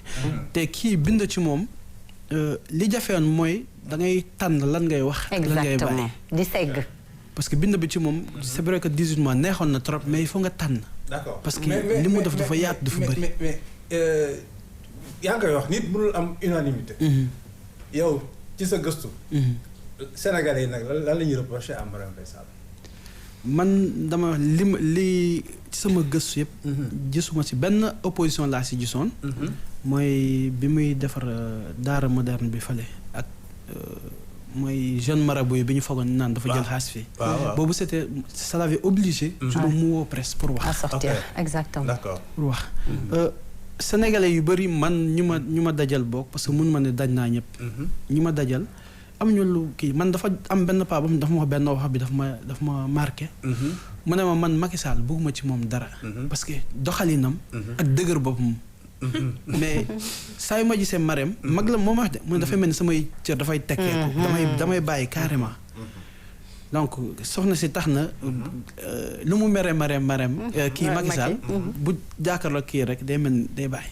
Speaker 4: te kii bind ci moom li jafewoon mooy da ngay tànn lan ngay wax. lan ngay bàyyi
Speaker 1: di segg.
Speaker 4: parce que bind bi ci moom c'est vrai que 18 mois neexoon na trop mais il faut nga tànn.
Speaker 3: d'accord
Speaker 4: parce que li mu def dafa yaatu dafa bëri.
Speaker 3: mais yaa ngi koy wax nit mënul am unanimité. yow ci sa gëstu. Sénégalais yi nag lan la ñuy reproché à Marième Faye Sall.
Speaker 4: man dama li ci sama gëstu yëpp. gisuma ci benn opposition laa si gisoon. mooy bi muy defar daara moderne bi fale ak mooy jeune marabout yi bi ñu fogoon naan dafa jël xaas fii. boobu ça l'avait obligé. suba mu woo presse pour wax.
Speaker 1: à sortir exactement.
Speaker 3: d'accord
Speaker 4: pour wax. Sénégalais yu bëri man ñu ma dajal bokk parce que mun ma ne daj naa ñëpp. ñi ma dajal am ñu lu kii man dafa am benn paa bam dafa ma wax benn wax bi dafa ma marqué. mu ne ma man Macky Sall bëgguma ci moom dara. parce que doxalinam. ak dëgër boppam. mais saa yu ma gisee Marème mag la moo ma wax de mu ne dafay mel ni samay cër dafay tekkeeku. damay bàyyi carrément. donc soxna si tax na lu mu Marème kii Macky Sall bu jàkkaarloo kii rek day mel day bàyyi.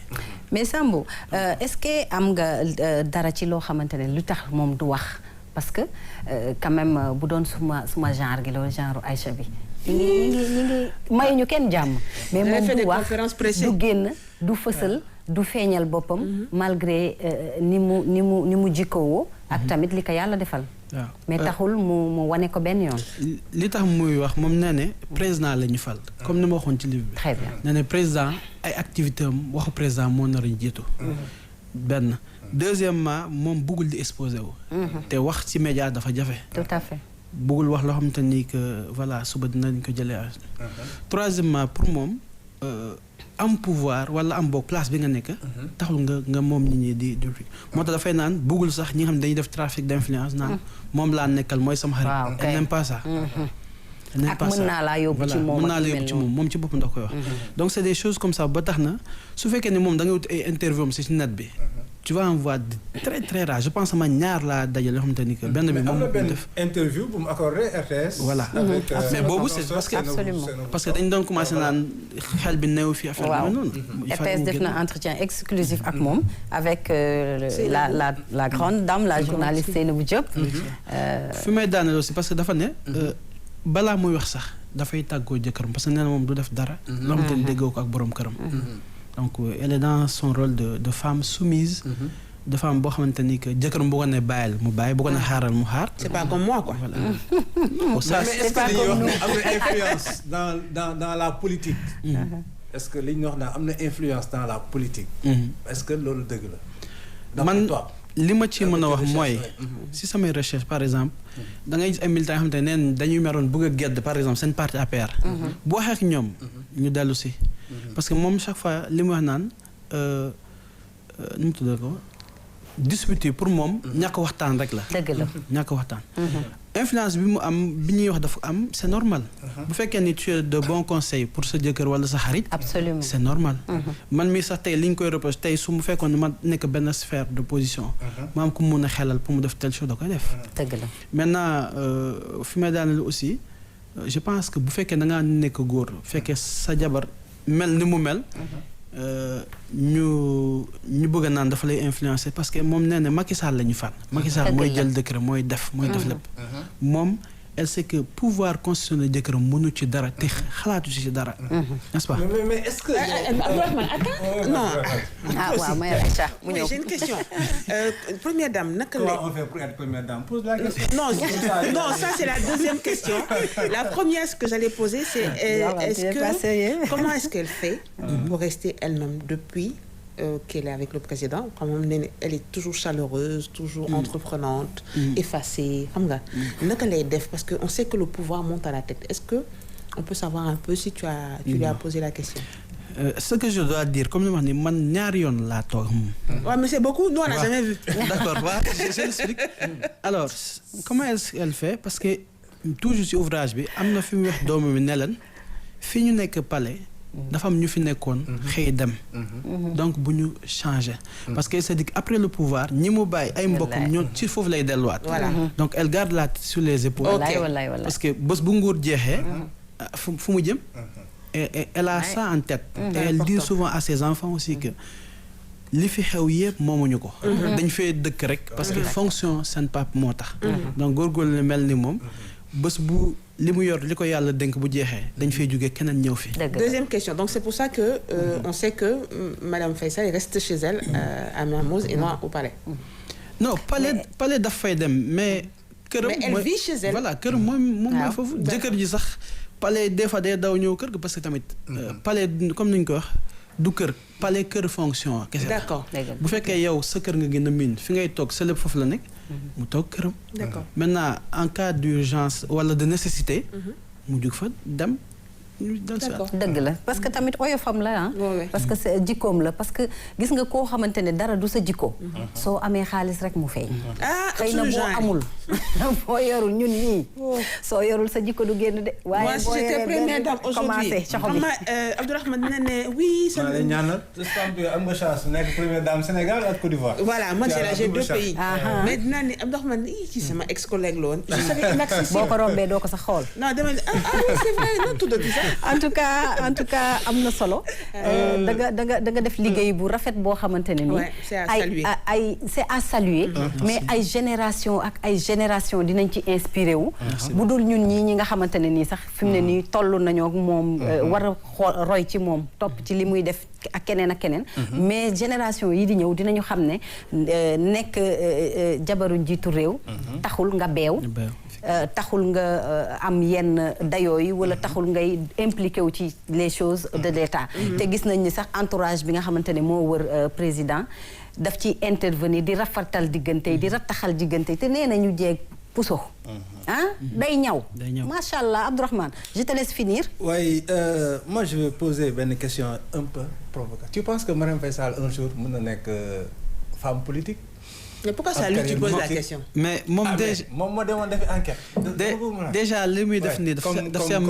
Speaker 1: mais Sambou est-ce que am nga dara ci loo xamante ne lu tax moom du wax parce que quand même bu doon suma genre gi loolu genre Aïcha bi ñi ngi mayuñu kenn jàmm. mais moom du wax du génn du fësal du feeñal boppam. malgré ni mu jikkowoo ak tamit li ko yàlla defal.
Speaker 4: waaw
Speaker 1: mais taxul mu wane ko benn yoon.
Speaker 4: li tax muy wax moom nee ne président la ñu fal. comme ni ma waxoon ci livre bi.
Speaker 1: très bien
Speaker 4: nee ne président ay activité am waxu président moo nar a jiitu. benn deuxièmement moom bëggul di exposé wu. te wax ci média dafa jafe.
Speaker 1: tout à fait.
Speaker 4: bëggul wax loo xamante ni que voilà suba dinañ ko jëlee. troisièmement pour moom am pouvoir wala am boog place bi nga nekk. taxul nga moom nit ñi di moo tax dafay naan bëggul sax ñi nga xam ne dañuy def trafic d'influence naan moom laa nekkal mooy sama xarit. elle n'aime pas ça.
Speaker 1: ak mën naa laa yóbbu ci moom
Speaker 4: mën naa la yóbbu ci moom ci boppam da koy wax. donc c'est des choses comme ça ba tax na su fekkee ne moom da nga wut ay interview am ci net bi. tu vas en voir très très rare je pense que ñaar laa dajale yoo xamante ni que benn bi moom def
Speaker 3: interview bu mu accordé RTS.
Speaker 4: voilà mais boobu c'est parce que dañ doon commencé naan xel bi néew fi affaire bi noonu.
Speaker 1: RTS def na entretien exclusif ak moom avec la grande dame la journaliste Seynabou Diop.
Speaker 4: fi may daaneel aussi parce que dafa ne. balaa muy wax sax dafay tàggoo jëkkëram parce que nee na moom du def dara. loo xamante ni déggoo ko ak borom këram. donc elle est dans son rôle de femme soumise. De femme boo xamante ni que jëkkëram bu ko ne bàyyil mu bàyyi bu ko ne xaaral mu xaar.
Speaker 2: c'est pas comme moi quoi.
Speaker 4: Voilà.
Speaker 3: Non, ça c'est pas comme nous. Am na influence dans la politique. Est-ce que li ñu wax naa am na influence dans la politique. Est-ce que loolu dëgg la.
Speaker 4: man li ma ci mën a wax mooy. si samay recherche par exemple. da ngay gis ay militants yoo xamante ne neen dañuy meroon bëgg a gedd par exemple seen parti APR. bu waxee ak ñoom. ñu dellu si. parce que moom chaque fois li mu wax naan nu mu tuddee ko. discuter pour moom ñàkk waxtaan rek la.
Speaker 1: dëgg la
Speaker 4: ñàkk waxtaan. influence bi mu am bi ñuy wax dafa am c'est normal. bu fekkee ni tu as de bons conseils pour sa jëkkër wala sa xarit.
Speaker 1: absolument
Speaker 4: c'est normal. man mii sax tey li ñu koy reproche tey su mu fekkoon ne ma nekk benn sphère de position. ma am ku mu mun a xelal pour mu def telle chose da koy def.
Speaker 1: dëgg la
Speaker 4: maintenant fi may daaneel aussi je pense que bu fekkee da ngaa nekk góor fekkee sa jabar mel ni mu mel. ñu bëgg a naan dafa lay influencer parce que moom nee na Macky Sall la ñu fal. Macky Sall mooy jël décret mooy def lépp. moom elle sait que pouvoir constitutionnel jëkkëram mënu ci dara te xalaatu ci dara. n'est-ce pas.
Speaker 3: mais est-ce que.
Speaker 2: non.
Speaker 1: ah waaw may Aïcha mu ñëw.
Speaker 2: j'ai une question. Première dame naka la.
Speaker 3: Comment on fait pour être première dame? Pose la question.
Speaker 2: Non, ça c'est la deuxième question. La première ce que j'allais poser c'est comment est-ce qu'elle fait pour rester elle-même depuis qu'elle est avec le président quand même elle est toujours chaleureuse, toujours entreprenante, effacée, xam nga naka lay def parce que on sait que le pouvoir monte à la tête. Est-ce que on peut savoir un peu si tu lui as posé la question?
Speaker 4: Ce que je dois dire comme ni ma wax ni man ñaari yoon laa toog.
Speaker 2: Ouais, mais c'est beaucoup, nous on n'a jamais vu.
Speaker 4: D'accord, voilà, je l'explique. Alors comment elle fait parce que toujours ci ouvrage bi am na fi mu wax doomu mi ne leen fi ñu nekk palais. dafa am ñu fi nekkoon xëy dem. donc bu ñu changer. parce que c'est dit après le pouvoir ñi mu bàyyi ay mbokkam ñoo ci foofu lay delluwaat. donc elle garde la tête sur les épaules. parce que bés bu nguur jeexee. fu mu jëm. et elle a ça en tête. et elle dit souvent à ses enfants aussi que li fi xew yëpp moomuñu ko. dañ fee dëkk rek parce que fonction seen pap moo tax. donc góorgóorlu mel ni moom bés bu. li mu yor li ko yàlla dénk bu jeexee dañ fay jógee keneen ñëw fi.
Speaker 2: Deuxième question donc c'est pour ça que on sait que Madame Faye Sall reste chez elle à Mermoz et non au palais.
Speaker 4: non palais daf fay dem mais. këram
Speaker 2: mais elle vit chez elle.
Speaker 4: voilà këram moom mooy foofu. jëkkër ji sax palais des fois day daw ñëw kër ga parce que tamit. palais comme ni ñu ko wax du kër palais kër fonction kese.
Speaker 2: d'accord
Speaker 4: bu fekkee yow sa kër nga gën a miin fi ngay toog sa lépp foofu la nekk. mu toog këram.
Speaker 2: d'accord
Speaker 4: maintenant en cas d'urgence wala de nécessité. mu jug fa dem.
Speaker 1: dëgg la parce que tamit oyofam la ah. parce que c'est jikkoom la parce que gis nga koo xamante ne dara du sa jikko. soo amee xaalis rek mu feeñ. xëy na boo amul. boo yorul ñun ñii. soo yorul sa jikko du génn de. waaye boo yoree
Speaker 2: première dame aujourd'hui comme Abdourahmane dina ne oui.
Speaker 3: maa ngi ñaanal j'espère que am nga chance nekk première dame Sénégal ak Côte d'Ivoire.
Speaker 2: voilà moi j'ai deux pays. mais dina ne Abdourahmane ci sama ex collègue la woon. je savais inaccessible.
Speaker 1: boo ko rombee doo ko sax xool.
Speaker 2: non dama ne oui c'est vrai non tuddati sax.
Speaker 1: en tout cas am na solo. da nga def liggéey bu rafet boo xamante ne nii.
Speaker 2: c'est à saluer
Speaker 1: c'est à saluer. mais ay génération ak ay génération dinañ ci inspiré wu. bu dul ñun ñi nga xamante ne nii sax fi mu ne nii toll nañoo ak moom. war a xool roy ci moom topp ci li muy def ak keneen ak keneen. mais génération yi di ñëw dinañu xam ne nekk jabaru njiitu réew. taxul nga beew. taxul nga am yenn dayoo yi wala taxul ngay impliqué wu ci les choses de l'État. te gis nañ ni sax entourage bi nga xamante ne moo wër président daf ci intervenir di rafartal diggante yi di rattaxal diggante yi te nee nañu jeeg puso. day ñaw. macha allah Abdourahmane je te laisse finir.
Speaker 3: oui moi je vais poser benn question un peu provocative. Tu penses que Marième Faye Sall un jour mën na nekk femme politique?
Speaker 2: mais pourquoi ça lui tu poses la question.
Speaker 4: mais moom déjà
Speaker 3: moom moo demoon defi enquête.
Speaker 4: déjà li muy def nii daf si am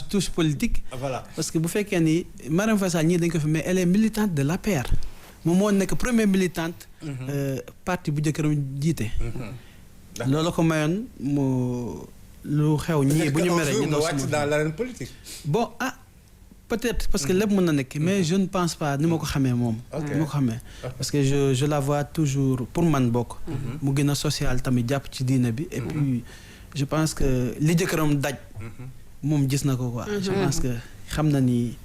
Speaker 4: touche politique.
Speaker 3: voilà
Speaker 4: parce que bu fekkee ni Marième Faye Sall ñii dañ ko fi mais elle est militante de l'APR. moom moo nekk première militante. parti bu jëkkëram jiite. loolu ko mayoon mu lu xew ñii bu ñu meree ñu doon
Speaker 3: wàcc dans l'arène politique.
Speaker 4: bon peut-être parce que lépp mën na nekk mais je ne pense pas ni ma ko xamee moom. ni ma ko xamee parce que je la vois toujours pour man bokk. mu gën a social tamit jàpp ci diine bi. et puis je pense que li jëkkëram daj. moom gis na ko quoi. je pense que xam na ni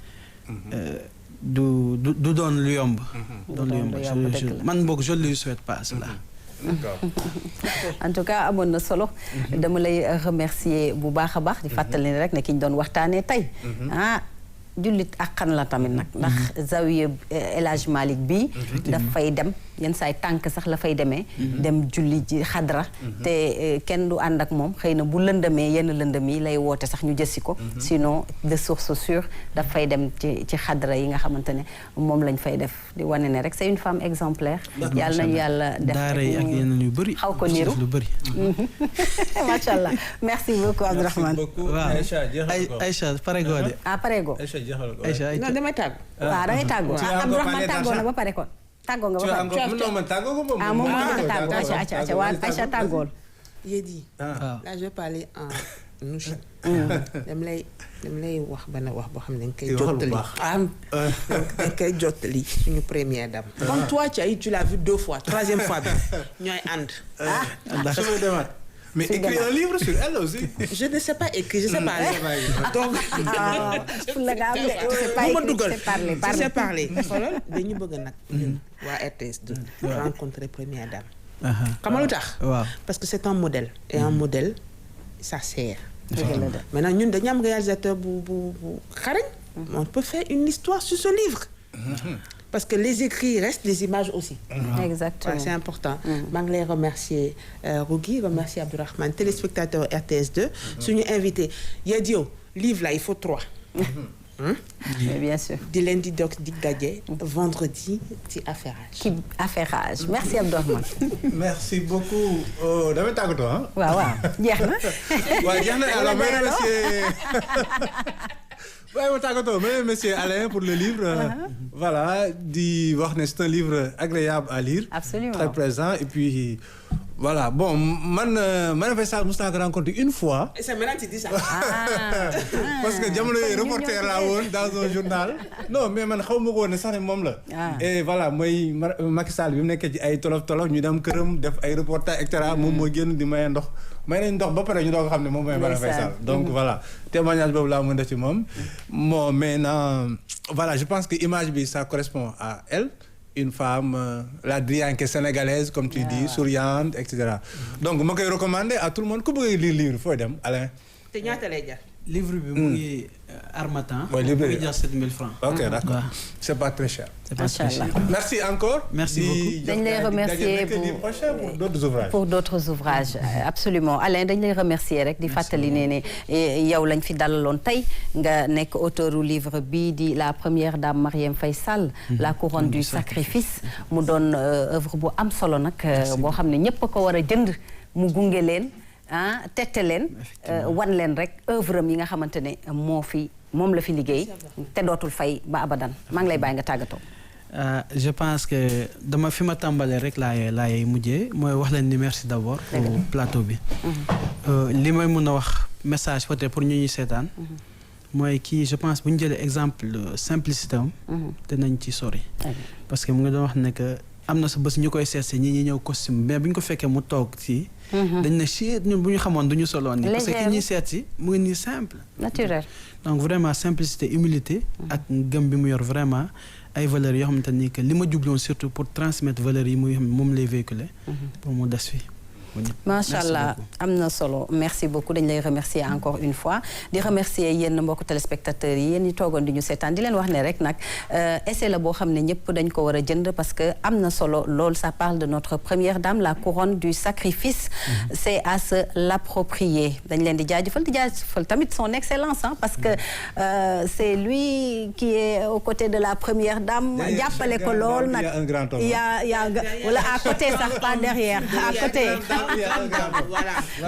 Speaker 4: du doon lu yomb. man boog je lui souhaite pas cela.
Speaker 3: D'accord.
Speaker 1: En tout cas amoon na solo. dama lay remercier bu baax a baax di fàttali ne rek ne ki ñu doon waxtaanee tey. jullit ak xan la tamit nag ndax zawiya El Hadj Malick bi daf fay dem yenn saay tànk sax la fay demee dem julli ji xadra te kenn du ànd ak moom xëy na bu lëndamee yenn lëndëm yi lay woote sax ñu jësi ko sinon de source sûre daf fay dem ci xadra yi nga xamante ne moom lañ fay def di wane ne rek c'est une femme exemplaire yàlla nañu yàlla def
Speaker 4: daara yi ak yeneen yu bëri
Speaker 1: xaw ko niru
Speaker 4: lu bëri
Speaker 1: macha allah merci beaucoup Abdourahmane
Speaker 4: Aïcha parego de
Speaker 1: parego
Speaker 2: non damay tàggu.
Speaker 1: waaw dangay tàggoo Abdourahmane tàggoo na ba pare kon. tàggoo nga ba pare. moom moo njëkk a tàggoo acca waa Aïcha tàggool.
Speaker 2: Yedi. là je vais parler en nouche. dama lay wax benn wax boo xam ne dañ koy jottali. dañ koy jottali suñu première dame. comme toi tu l'as vu 2 fois 3e fois bi ñooy ànd.
Speaker 3: Mais écrire un livre sur elle aussi.
Speaker 2: Je ne sais pas écrire, je sais parler. Donc, je sais parler. xoolal dañu bëgg nag. waa RTS rencontrer première dame. xam nga lu tax. parce que c'est un modèle. et un modèle ça sert. maintenant ñun dañu am réalisateur bu xarañ. on peut faire une histoire sur ce livre. Parce que les écrits restent, les images aussi.
Speaker 1: Exactement.
Speaker 2: Voilà, c'est important. Je voulais remercier Rougui, remercier Abdourahmane, téléspectateur RTS2. Suñu invité Yadio, livre là, il faut 3.
Speaker 1: Bien sûr.
Speaker 2: Di lundi donc dig daje, vendredi ci affairage.
Speaker 1: Ci affairage. Merci Abdourahmane.
Speaker 3: Merci beaucoup. Damay tàggatoo ah.
Speaker 1: waaw jeex na.
Speaker 3: waaw jeex na alors merci ma tàggatoo monsieur Alain pour le livre. Voilà di wax ne c'est un livre agréable à lire.
Speaker 1: Absolument.
Speaker 3: Très présent et puis voilà bon man Faye Sall mos naa ko rencontré une fois.
Speaker 2: Et c'est maintenant tu dis ça.
Speaker 3: parce que jamono reporter laa woon dans un journal. non mais man xaw ma ko woon ne sax ne moom la. et voilà mooy Macky Sall bi mu nekkee ci ay tolof ñu dem këram def ay reportage et cetera moom moo génn di maye ndox. may nañ ndox ba pare ñu doog xam ne moom mooy Marième Faye Sall donc voilà témoignage boobu laa mën def ci moom. bon maintenant voilà je pense que image bi ça correspond à elle. Une femme, la drianke sénégalaise, comme tu dis, souriante, etc. Donc, je vais recommander à tout le monde que vous lire le livre. Faut aider, Alain.
Speaker 4: Livre bi Harmattan.
Speaker 3: Oui, livre.
Speaker 4: 7 000 francs.
Speaker 3: Ok, d'accord. C'est pas très cher.
Speaker 4: C'est pas très cher.
Speaker 3: Merci encore.
Speaker 4: Merci beaucoup.
Speaker 1: dañ lay remercier
Speaker 3: pour d'autres ouvrages.
Speaker 1: Pour d'autres ouvrages, absolument. Alain dañ lay remercier rek di fàttali ne yow lañ fi dalaloon tey nga nekk auteur u livre bii di la première dame Marième Faye Sall. La couronne du sacrifice. mu doon œuvre bu am solo nag boo xam ne ñëpp a ko war a jënd mu gunge leen. tette leen wan leen rek œuvre am yi nga xamante ne moom la fi liggéey te dootul fay ba abadan maa ngi lay bàyyi nga tàggatoo.
Speaker 4: je pense que dama fi ma tàmbalee rek laay mujjee mooy wax leen ni merci d'abord pour plateau bi. li may mën a wax message peut-être pour ñu ñuy seetaan. mooy kii je pense bu ñu jëlee exemple simplicité am. dinañ ci sori. parce que mu ngi doon wax ne que am na sa bés ñu koy seet si ñi ñëw costume mais bu ñu ko fekkee mu toog ci. dañ ne si ñun bu ñu xamoon du ñu soloon nii. parce que ki ñuy seet si mu ngi nii simple.
Speaker 1: naturel.
Speaker 4: donc vraiment simplicité humilité. ak gëm bi mu yor vraiment ay valeurs yoo xamante ni que li ma jubloon surtout pour transmettre valeurs yi muy moom lay véhiculer. pour mu des fi.
Speaker 1: macha allah am na solo merci beaucoup dañ lay remercier encore une fois di remercier yéen mbokku téléspectateurs yi yéen ñi toogoon di ñu seetaan di leen wax ne rek nag essai la boo xam ne ñëpp dañ ko war a jënd parce que am na solo lool ça parle de notre première dame la couronne du sacrifice. C'est à se l'approprier dañ leen di jaajëfal tamit son excellence parce que c'est lui qui est aux côtés de la première dame jàppale ko lool nag il y a wala à côté sax pas derrière à côté.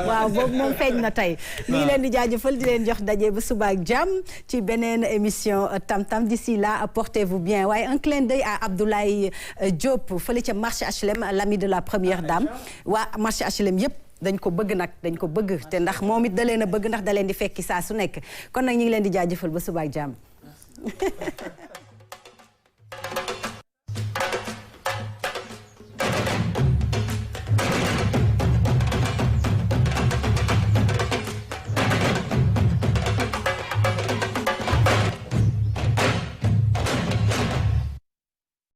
Speaker 1: waaw boobu moom feeñ na tey ñu ngi leen di jaajëfal di leen jox daje ba suba ak jàmm ci beneen émission Tam Tam d'ici là portez-vous bien waaye un clin d'œil à Abdoulaye Diop fële ca marché HLM l'ami de la première dame waa marché HLM yëpp dañ ko bëgg nag dañ ko bëgg te ndax moom it da leen a bëgg ndax da leen di fekki saa su nekk kon nag ñu ngi leen di jaajëfal ba suba ak jàmm